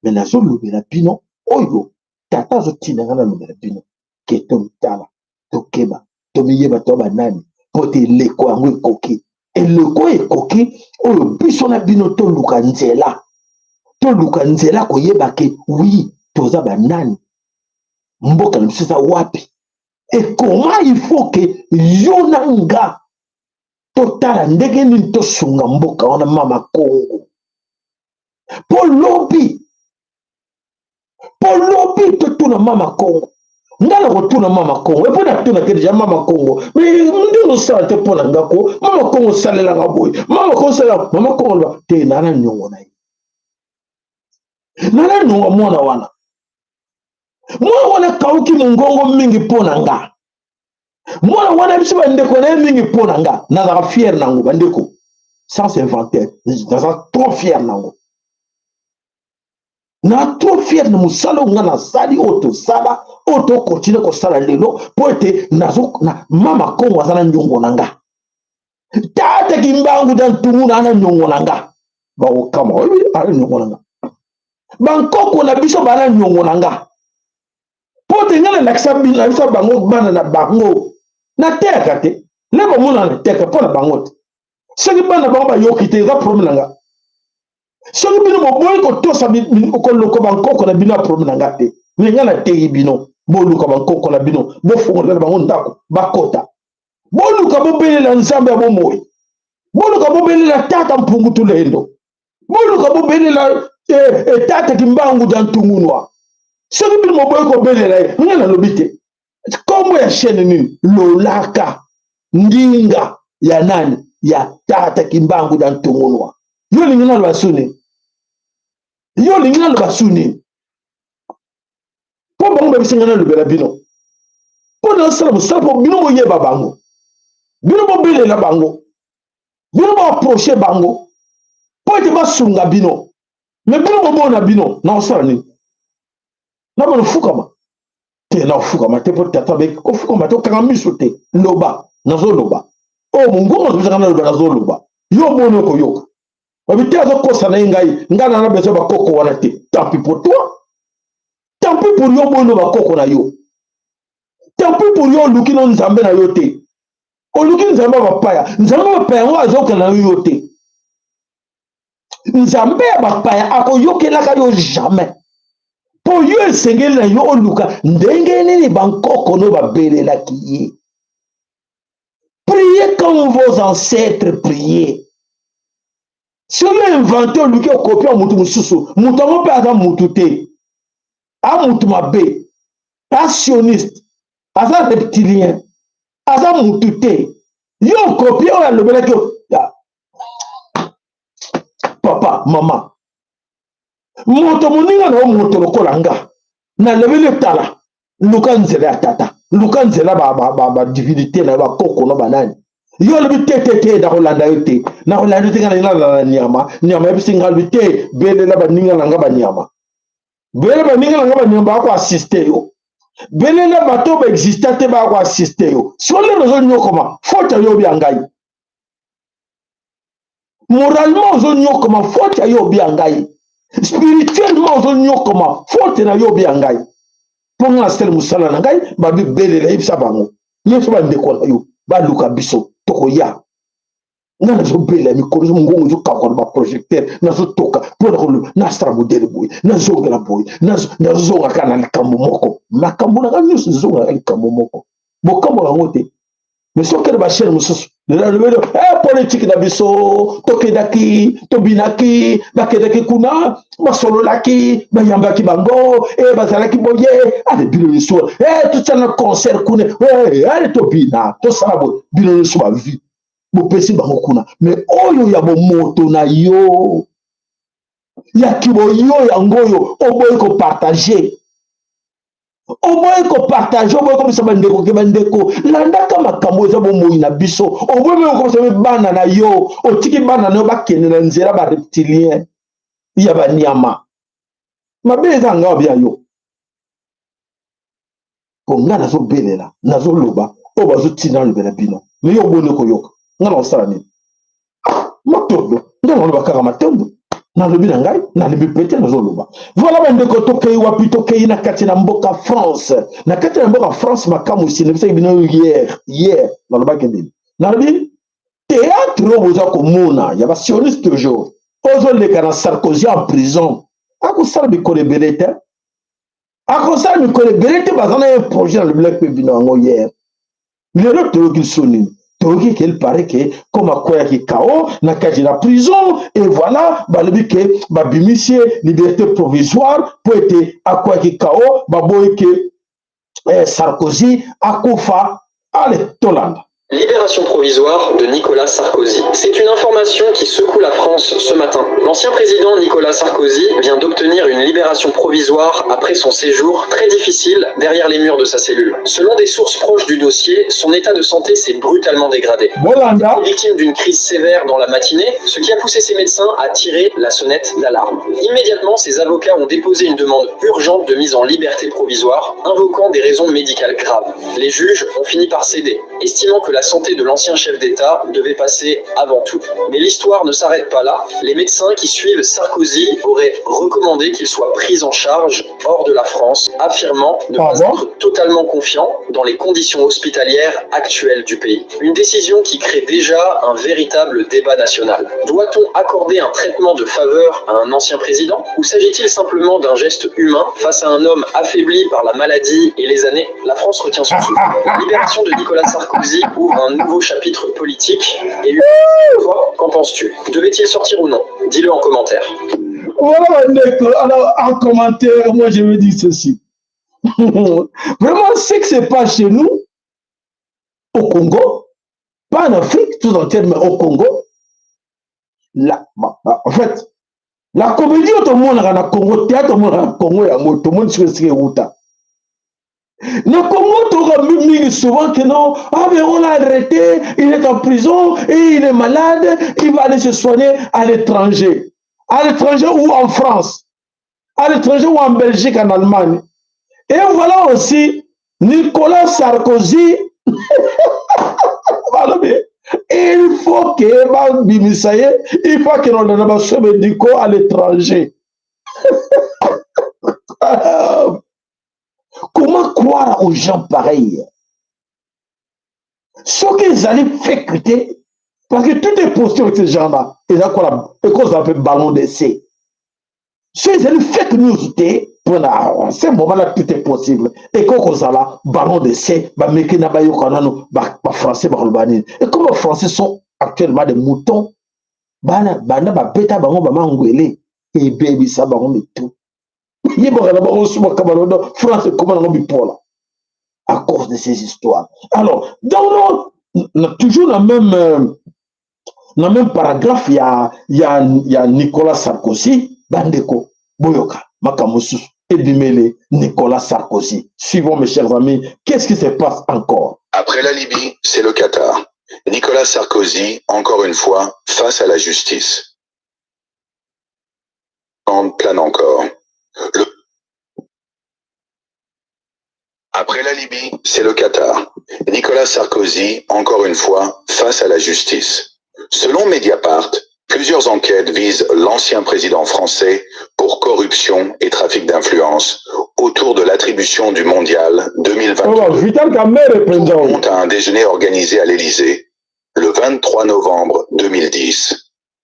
me nazolobela bino oyo tata azotinda nga nalobela bino ke tomitala tokeba tomiyeba to banani mpo te eleko yango ekoki eleko ekoki oyo biso na bino toluka nzela koyeba ke wi toza banani mboka na biso eza wapi et comment il faut ke yo na nga totala ndenge nini tosunga mboka wana mama Kongo po lobi totuna mama Kongo ngala kotuna mama Kongo epo na tuna ke déjà mama Kongo mais ndino sala te pona ngako mama Kongo salela ngaboy mama Kongo salela mama Kongo te nana nyongo na ye nana nyongo mwana wana kauki mungongo mingi pona nga mwana wana biso bandeko na mingi pona nga nazaka fier nango bandeko sans inventaire nazaka trop fier nango na trop fier na musala nga na sali auto sala auto continue ko sala lelo po ete nazo na mama kongo azana nyongo nanga tata kimbangu dan tungu na ana nyongo nanga ba o kama o ala nyongo nanga bankoko na biso bana nyongo nanga po te ngana laksa bila biso bango bana na bango na teka te lebo mona na teka po na bango te seki bana bango ba yokite za problème nanga soki bino boboyi kotosa koloko bankoko na bino ya problème nanga te nga na teyi bino boluka bankoko na bino bofongolela bango ndako bakota boluka bobelela nzambe ya bomoi boluka bobelela tata mpungutu lendo boluka bobelela tata kimbangu da ntungunwa soki bino boboyi kobelela ye nga nalobi te kombo ya chaîne nini lolaka ndinga ya nani ya tata kimbangu da ntungunwa yo lingi na lobasuni yo lingi na lobasuni po bango babisinga na lobela bino po na sala mosala po bino boyeba bango bino bobelela bango bino boapproche bango po ete basunga bino me bino bomona bino na osala nini na bano fukama te na ofukama te po tata be ofukama te okanga miso te loba nazoloba o mongongo azobisaka na loba nazoloba yo moni okoyoka babi te azokosa na ye ngai na besoin bakoko wana te tant pis pour toi tant pis pour yo bono bakoko na yo tant pis pour yo oluki no nzambe na yo te oluki nzambe ya bapaya ngo azokela na yo te nzambe ya bapaya akoyokelaka yo jamais po yo esengeli na yo oluka ndenge nini bankoko no babelelaki ye priez comme vos ancêtres priez. Si on a inventé un luki copie à mutu mususu, mutu mo pe aza mutu te. A mutu mabe, a sioniste, aza reptilien, aza mutu te. Yo copie o ya lobela ki papa, mama. Moto moninga na moto lokola nga. Na levele tala, luka nzela ya tata, luka nzela ba divinité na ba koko na banani. Yo le te da Rolanda yote na Rolanda yote kana ina nyama ebisinga le te bele la baninga nanga banyama bele baninga nanga banyama ko assister yo bele la bato ba exister te ba ko assister yo so le besoin nyokoma faute yo bi angai moralement zo nyokoma faute yo bi angai spirituellement zo nyokoma faute na yo bi angai ponga sel musala ngai ba bi bele la ibsa bango yeso ba ndeko na yo ba luka biso tokoya nga nazo bela mikolo mungongo zo kakwa ba projecteur nazo toka pour na stra modèle boy nazo gala boy nazo ngaka na kambo moko makambo na kanyo zo ngaka kambo moko bokambo la ngote mais so que ba chaîne mususu le politique na biso tokedaki tobinaki bakedaki kuna basololaki bayambaki bango bazalaki boye ale bino liso tout ça na concert kuna ale tobina to sabo bino liso ba vie bopesi bango kuna mais oyo ya bomoto na yo ya kiboyo yango yo oboye ko partager oboye ko partager oboye ko bisa bandeko ke bandeko landaka makambo eza bomoi na biso oboye ko bisa bana na yo otiki bana na yo bakende na nzela ba reptilien ya banyama mabeza nga bya yo konga nazo belela nazo loba o bazo tina lobela bino mais yo bone ko yoka ngana osala nini matondo ndenge oloba kaka matondo nalobi na ngai nalobi pete nazoloba voilà bandeko tokei wapi tokei na kati na mboka France na kati na mboka France makamu isine bisa bino hier nalobaki ndini nalobi théâtre oyo boza komona ya basioniste toujours ozoleka na Sarkozy en prison akosala mikolo ebele te akosala mikolo ebele te baza na ye projet nalobelaki mpe bino yango hier lelo toyoki so nini toyoki qu'il paraît que comme akoya ki KO na kati na prison et voilà balobi ke babimisie liberté provisoire po ete akoya ki KO baboyi ke Sarkozy akufa ale tolanda Libération provisoire de Nicolas Sarkozy. C'est une information qui secoue la France ce matin. L'ancien président Nicolas Sarkozy vient d'obtenir une libération provisoire après son séjour très difficile derrière les murs de sa cellule. Selon des sources proches du dossier, son état de santé s'est brutalement dégradé. Il est victime d'une crise sévère dans la matinée, ce qui a poussé ses médecins à tirer la sonnette d'alarme. Immédiatement, ses avocats ont déposé une demande urgente de mise en liberté provisoire, invoquant des raisons médicales graves. Les juges ont fini par céder, estimant que la santé de l'ancien chef d'État devait passer avant tout. Mais l'histoire ne s'arrête pas là. Les médecins qui suivent Sarkozy auraient recommandé qu'il soit pris en charge hors de la France, affirmant ne pas être totalement confiant dans les conditions hospitalières actuelles du pays. Une décision qui crée déjà un véritable débat national. Doit-on accorder un traitement de faveur à un ancien président, ou s'agit-il simplement d'un geste humain face à un homme affaibli par la maladie et les années? La France retient son souffle. La libération de Nicolas Sarkozy ouvre un nouveau chapitre politique et toi, qu'en penses-tu? Devait-il sortir ou non? Dis-le en commentaire. Voilà, alors en commentaire, moi je me dis ceci. Vraiment, ce qui se passe chez nous, au Congo, pas en Afrique tout entière, mais au Congo, là, en fait, la comédie, tout le monde a le Congo, théâtre, tout le monde a le Congo, tout le monde se fait Outa. Le Congo, tu as souvent que non, ah mais on l'a arrêté, il est en prison et il est malade, il va aller se soigner à l'étranger. À l'étranger ou en France, à l'étranger ou en Belgique, en Allemagne. Et voilà aussi Nicolas Sarkozy. Il faut que il faut que l'on ait un médical à l'étranger. Comment croire aux gens pareils? Ce qu'ils allaient faire quitter, parce que tout est posté avec ces gens-là, et là, qu'on appelle ballon d'essai. Ce qu'ils allaient faire nous quitter, à ce moment-là, tout est possible. Et quand on a là, ballon d'essai, français, et comme les Français sont actuellement des moutons, et baby, ça va tout. À cause de ces histoires. Alors, toujours dans le même paragraphe, il y a Nicolas Sarkozy, Bandeko, Boyoka, Makamusu, Edimele, Nicolas Sarkozy. Suivons mes chers amis, qu'est-ce qui se passe encore? Après la Libye, c'est le Qatar. Nicolas Sarkozy, encore une fois, face à la justice. Plane encore. Après la Libye, c'est le Qatar. Nicolas Sarkozy, encore une fois, face à la justice. Selon Mediapart, plusieurs enquêtes visent l'ancien président français pour corruption et trafic d'influence autour de l'attribution du mondial 2022. Tout remonte à un déjeuner organisé à l'Élysée le 23 novembre 2010.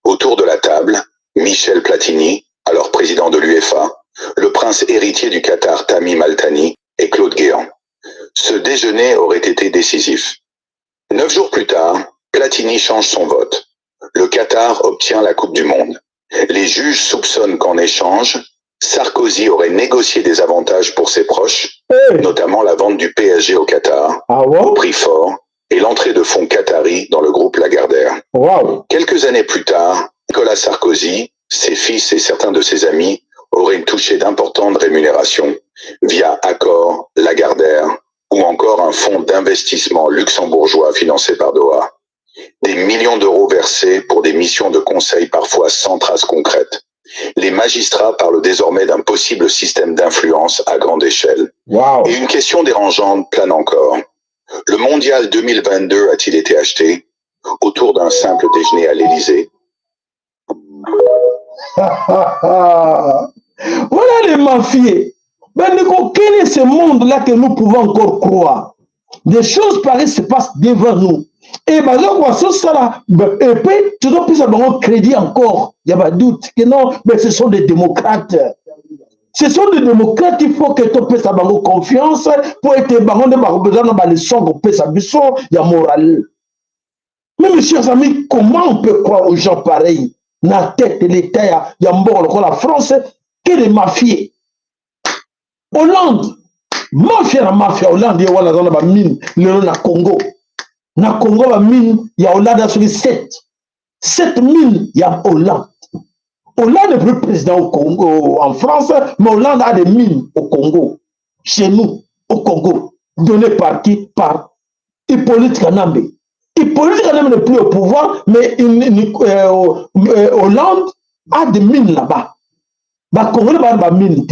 Autour de la table, Michel Platini, alors président de l'UEFA, le prince héritier du Qatar Tamim Al-Thani et Claude Guéant. Ce déjeuner aurait été décisif. 9 jours plus tard, Platini change son vote. Le Qatar obtient la Coupe du Monde. Les juges soupçonnent qu'en échange, Sarkozy aurait négocié des avantages pour ses proches, notamment la vente du PSG au Qatar, au prix fort, et l'entrée de fonds qataris dans le groupe Lagardère. Quelques années plus tard, Nicolas Sarkozy, ses fils et certains de ses amis auraient touché d'importantes rémunérations via Accor, Lagardère ou encore un fonds d'investissement luxembourgeois financé par Doha. Des millions d'euros versés pour des missions de conseil parfois sans trace concrète. Les magistrats parlent désormais d'un possible système d'influence à grande échelle. Et une question dérangeante plane encore. Le mondial 2022 a-t-il été acheté autour d'un simple déjeuner à l'Élysée? Voilà les mafieux. Mais quel est ce monde-là que nous pouvons encore croire? Des choses pareilles se passent devant nous. Et puis, tu dois plus avoir un crédit encore. Il y a pas de doute que non, mais ce sont des démocrates. Ce sont des démocrates, il faut que tu puisses avoir confiance pour être baron de besoin de leçon pour puisse avoir il y a moral. Mais mes chers amis, comment on peut croire aux gens pareils? La tête de l'État, il y a la France, que les mafieux. Hollande, mafia, Hollande, il y a la mine, le Congo. Na Congo, la mine, il y a Hollande à 7. 7 mines, il y a Hollande. Hollande est plus président au Congo, en France, mais Hollande a des mines au Congo. Chez nous, au Congo. Données par qui? Par Hippolyte Kanambe. Hippolyte Kanambe n'est plus au pouvoir, mais Hollande a des mines là-bas. Bah, Congo, il y a des mines.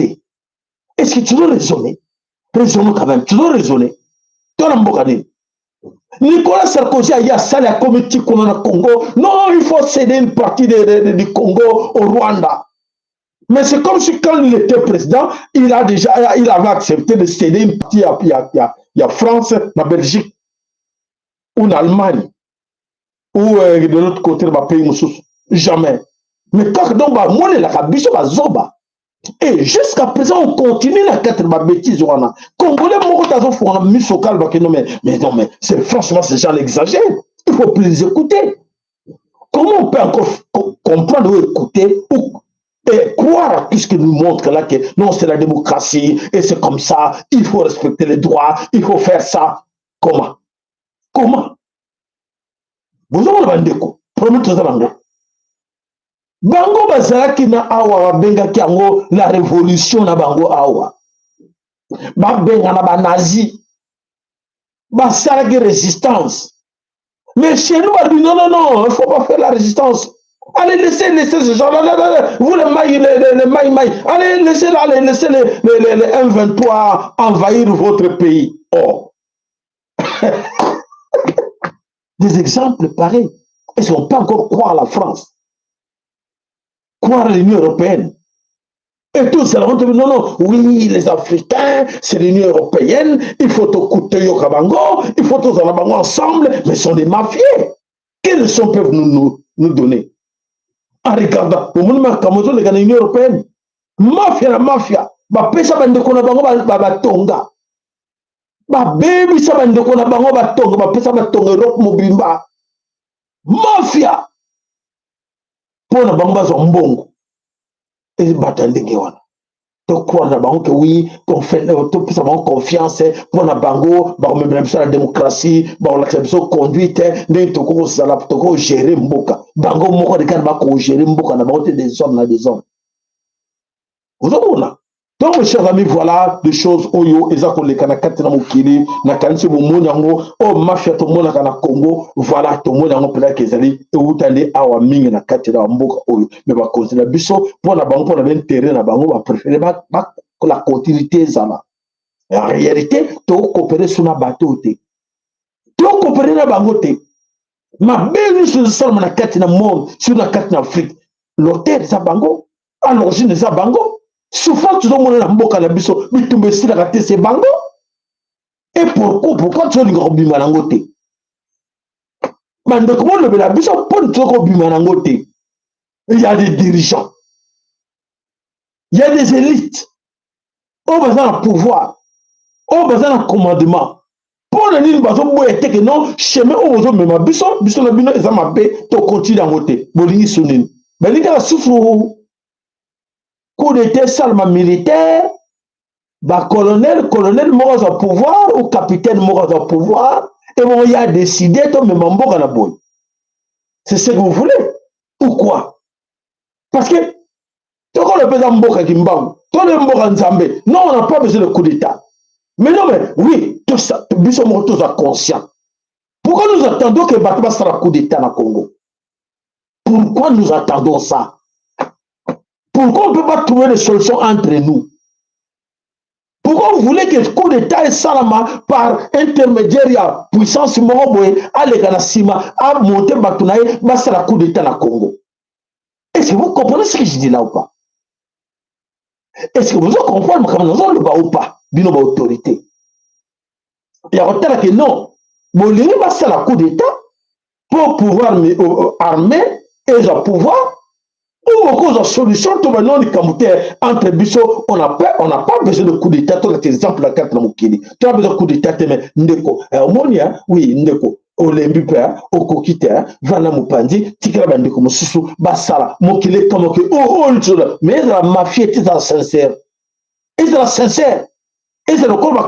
Est-ce que tu dois raisonner? Raisonnons quand même. Tu dois raisonner. Nicolas Sarkozy a dit à ça, la comité qu'on a au Congo. Non, il faut céder une partie du Congo au Rwanda. Mais c'est comme si quand il était président, il avait accepté de céder une partie à France, la Belgique, ou l'Allemagne, ou de l'autre côté de ma pays, jamais. Mais quand donc, moi, il a biché ma zoba. Et jusqu'à présent, on continue la quête de ma bêtise. Congolais, mais non, mais c'est franchement, ces gens exagèrent. Il ne faut plus les écouter. Comment on peut encore comprendre ou écouter ou croire à tout ce qu'ils nous montrent là que non, c'est la démocratie et c'est comme ça, il faut respecter les droits, il faut faire ça. Comment? Vous avez un bandeko, promettez ça. Bango bazalaki na awa bengaki yango la révolution na bango awa. Babenga na ba nazi. Basalaki résistance. Mais chez nous, on dit non, il ne faut pas faire la résistance. Allez, laissez ces gens-là. Vous les maïs. Allez, laissez les M23 envahir votre pays. Oh. Des exemples pareils. Est-ce qu'on peut encore croire la France? Croire l'Union européenne. Et tout ça, non, oui, les Africains, c'est l'Union européenne, il faut écouter Yokabango, il faut tous en avoir ensemble, mais ce sont des mafieux. Quelles leçons peuvent nous donner? En regardant, au monde de l'Union européenne, mafia, pesa bandeko na bango batonga. Baby sa bandeko na bango batonga, pesa batonga Europe mobimba. Mafia. Pour na bango bazombongo. Et batandenge wana. Donc quoi na bango que oui, qu'on fait tout ça bango confiance pour na bango, même ça la démocratie, l'acceptation conduite, mais toko sala toko gérer mboka. Bango moko de kan ba ko gérer mboka na bango des hommes. Vous avez donc, mes chers amis, voilà des choses oyo ezako le kanakati na mokili na kanisi bomonyango o mafia to mona kana Congo voilà to monyango pela kezali e utande awa mingi na kati na mboka oyo mais ba continuer biso pona bango pona ben terrain na bango ba préférer ba la continuité zala en réalité to coopérer sur na bateau te to coopérer na bango te ma belle sur salma na kati na monde sur na kati na Afrique l'hôtel za bango à l'origine za bango. Souvent, tu dois monter la mboka na biso, mais tu me dis la c'est bango. Et pourquoi tu as dit que bimanangote? Mais comment le la biso pour tu as bimanangote? Il y a des dirigeants, il y a des élites, on a besoin de pouvoir, on a besoin de commandement. Pour le dire, que non, chemin au besoin de biso na bino et ça m'a fait, tu continues à voter. Bolini sonin. Mais les gars, souffrent. Coup d'état salma militaire, colonel mort au pouvoir ou capitaine mort au pouvoir, et bon, il a décidé de me m'embourg à la bonne. C'est ce que vous voulez? Pourquoi? Parce que, tu as le président Mboka Kimbang, tu as le Mboka Nzambe. Non, on n'a pas besoin de coup d'état. Mais non, mais oui, tout ça, nous sommes tous conscients. Pourquoi nous attendons que Batba sera coup d'état dans le Congo? Pourquoi nous attendons ça? Pourquoi on ne peut pas trouver des solutions entre nous? Pourquoi vous voulez que le coup d'État est salama par intermédiaire à puissance Moroboé, à l'Eganasima, à monter Batounaï, c'est la coup d'État dans le Congo? Est-ce que vous comprenez ce que je dis là ou pas? Est-ce que vous comprenez comment nous avons ou pas? D'une autorité. Il y a un que non. Bolini, c'est la coup d'État pour pouvoir armer et le pouvoir. Ou beaucoup de solutions, tout le monde entre biso, on n'a pas besoin de coup d'état. Tu as l'exemple de la carte de Mokili. Tu as besoin de coup d'état, mais Ndeko. Monia, oui, Ndeko. Olembipa, Okokita, Vana Mupandi, Tikra Bandeko, Mosusu, Basala, Mokile, Kamoki, mais la mafia est sincère. Est sincère. Et c'est le corps na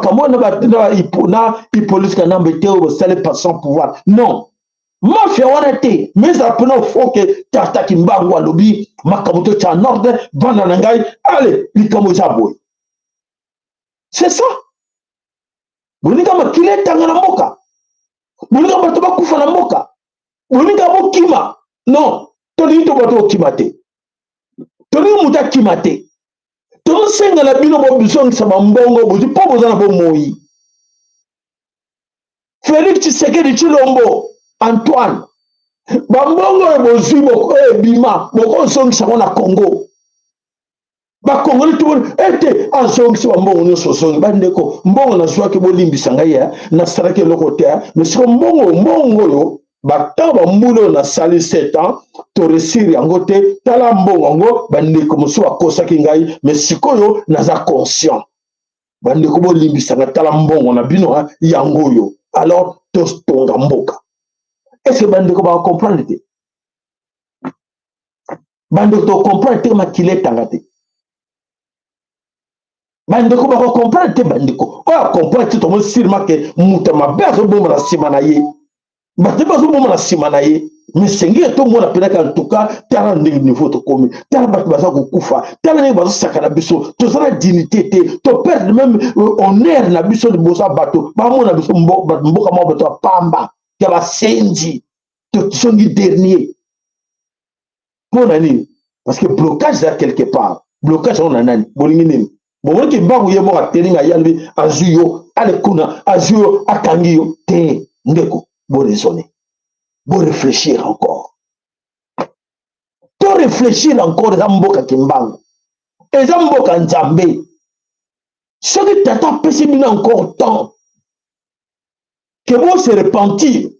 politique na mbete au sale passant pouvoir. Non. Mafia wana te, mais après faut que tata kimbangu alobi makamoto cha nord bana nangai allez likamo jaboy. C'est ça. Boninga makile tanga na mboka. Boninga bato bakufa na mboka. Boninga bokima. Non, toni to bato okima te. Toni muta kima te. Toni senga la bino bo bisong sa mbongo bozi po bozana bo moyi. Félix Tshisekedi Tshilombo Antoine bambongo e bozi boko e bima boko songi sa na Congo. Ba Congo ni tout ete azongi sa mbongo no sosongi bandeko mbongo na zwa ke bolimbisa ngai ya na sarake lokote mais so mbongo yo bata ba mbulo na sali 7 ans to resiri yango te tala mbongo ngo bandeko mosu akosa ki ngai mais sikoyo naza conscient bandeko bolimbisa ngai tala mbongo na bino yango yo alors tos tonga mboka. Est-ce que bandeko ba comprendre te bandeko to comprendre te makile tangate bandeko ba comprendre te bandeko o comprendre te to mo sirma ke muta mabe zo bomba na sima na ye bato bazo bomba na sima na ye mais sengi to mo na pelaka en tout cas tala ndenge niveau to komi tala bato baza ko kufa tala ndenge bazo sakana biso to zana dignité te to perdre même honneur na biso de bosa bato ba mo na biso mboka mo bato pamba ya ba senji to songi dernier pour nani parce que blocage là quelque part blocage on a nani bolingi nini bon ki mbangu ye mo ka telinga yalbi azuyo ale kuna azuyo akangiyo te ndeko bo raisonner bo réfléchir encore to réfléchir encore za mboka kimbangu eza mboka nzambe soki tata pesi bino encore temps que bo se repentir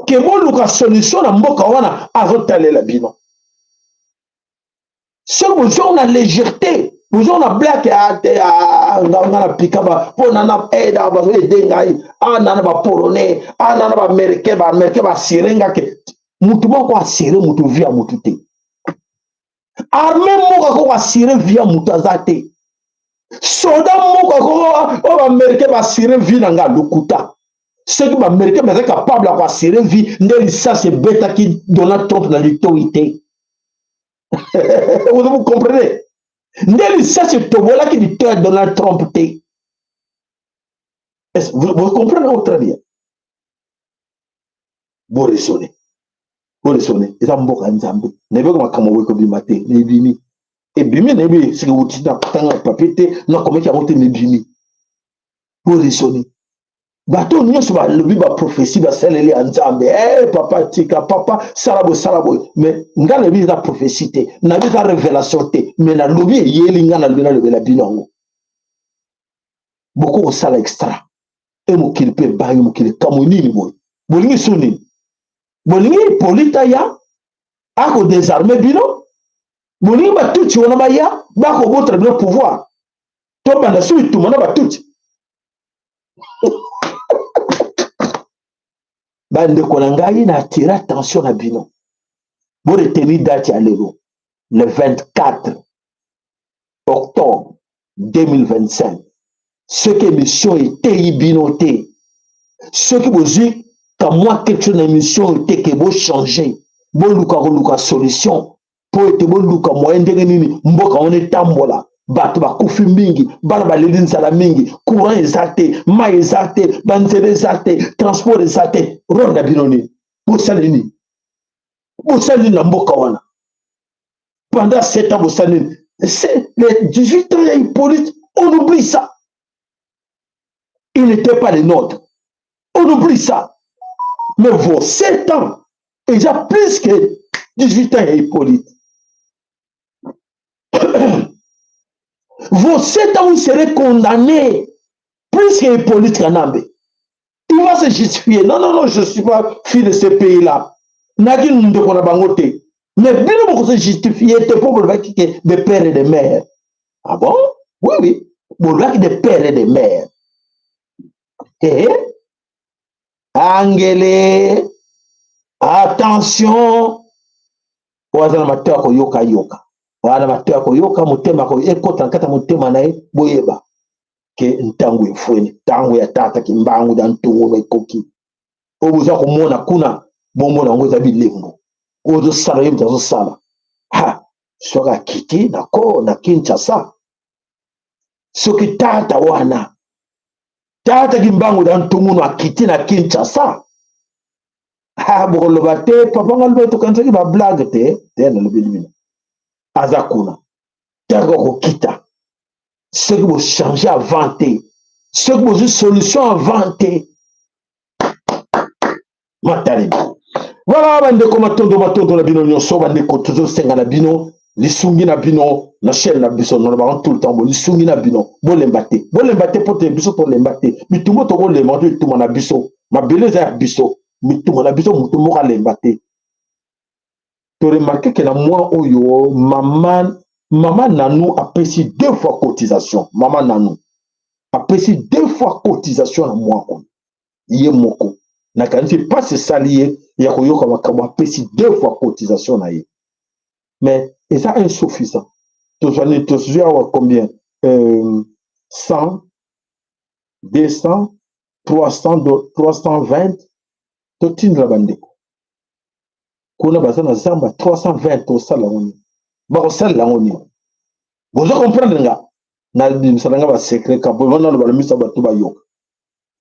que bo luka solution na mboka wana azotalela bino soki bozonga na légèreté bozonga na blake nga na pikaba mpo nana aida bazo ede ngai nana bapolonais nana baaméricain basire ngake mutu moko asire mutu via mutu te armée moko akoko asire via mutu aza te soda moko akoko oyo baaméricain basire vi na nga lokuta soki baaméricain baza capable ako asire vi nde lisasi ebetaki Donald Trump na litoi te. Vous comprenez? Nde lisasi tobolaki litoi ya Donald Trump te. Vous comprenez autre bien? Vous raisonnez. Eza mboka nzambe nayebeka makambo boye kobima te nebimi ebimi nayebi siki uti na kutanga papier te nakomeki yango te nebimi. Vous raisonnez. Bato nyonso balobi baprophétie basaleli ya nzambe papa tika papa salabo mais nga nayebi eza prophétie te nayebi eza révélation te mais nalobi eyeli nga nalobi nalobela bino yango boko kosala extra e mokili mpe ebangi mokili kamwe nini boye bolingi so nini bolingi polita ya akodésarme bino bolingi batuti wana baya bakobotela bino pouvoir to banda so bituma na batuti bandeko na ngai na attire attention na bino bo retenir date ya lelo le 24 octobre 2025 soki émission eteyi bino te soki bozwi kamwa quelque chose na émission ete ke bochange boluka solution po ete boluka moyen ndenge nini mboka wana etambola bato bakufi mingi bana baleli nzala mingi courant eza te mai eza te banzela eza te transport eza te role na bino nini bosali nini na mboka wana pendant 7 ans bosali nini c'est les 18 ans ya Hippolyte on oublie ça il n'était pas les nôtres on oublie ça mais vos 7 ans déjà plus que 18 ans ya Hippolyte. Vos 7 ans, vous serez condamnés plus que Hippolyte Kanambe. Il va se justifier. Non, je ne suis pas fille de ce pays-là. Mais bien, vous se justifier, c'est pour le des pères et des mères. Ah bon? Oui. Pour le des pères et des mères. Angele, attention. Wazana mateo ko yoka. Wana mateo ko yoka mutema ko ekota nkata mutema nae boyeba ke ntango efweni tango ya tata kimbangu da ntungu na ikoki obuza komona kuna bomona ngo za bilembo ozo sala yebita zo sala ha soka kiti nako na Kinshasa soki tata wana tata kimbangu da ntungu na kiti na Kinshasa ha bokoloba te papa ngalbe to kanzaki ba blague te na lobi aza kuna tako kokita ce que vous changez à vanter, ce que vous avez solution à vanter. Voilà, bandeko matondo la bino nyonso bandeko toujours senga na bino, lisungi na bino, na chaîne na biso na ba tout le temps, lisungi na bino, bolembate pote biso to lembate, mitumbo to ko lemando ituma na biso, mabeleza ya biso, mituma na biso mutumbo ka lembate. To remarquer que na moi oyo Maman Nanou a payé 2 fois cotisation. Maman Nanou a payé 2 fois cotisation à moi. Yé moko. Nakanifi pas se salier. Yakoyo comme a payé 2 fois cotisation na yé. Mais c'est insuffisant. Tu as combien 100, 200, 300, 320. Tu tines la bande. Kuna bazana zamba 320 au salon. Bakosala lango ni bozo comprendre nga na bisalanga ba secret ka bo na ba misa ba to ba yo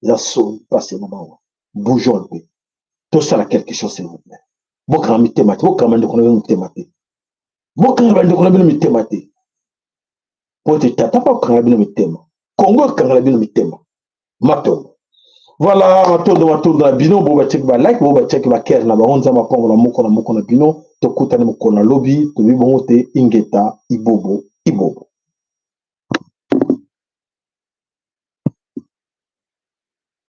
ya so passer moment bougeons peu tout ça quelque chose s'il vous plaît boka mi temate boka mande ko mi temate boka mande ko mi temate pote tata pa ko mi tema Congo ka mi tema mato voilà matondo na bino bo ba check ba like bo ba check ba care na ba onza mapongo na moko na bino to kutana moko na lobby to bi bongo te ingeta ibobo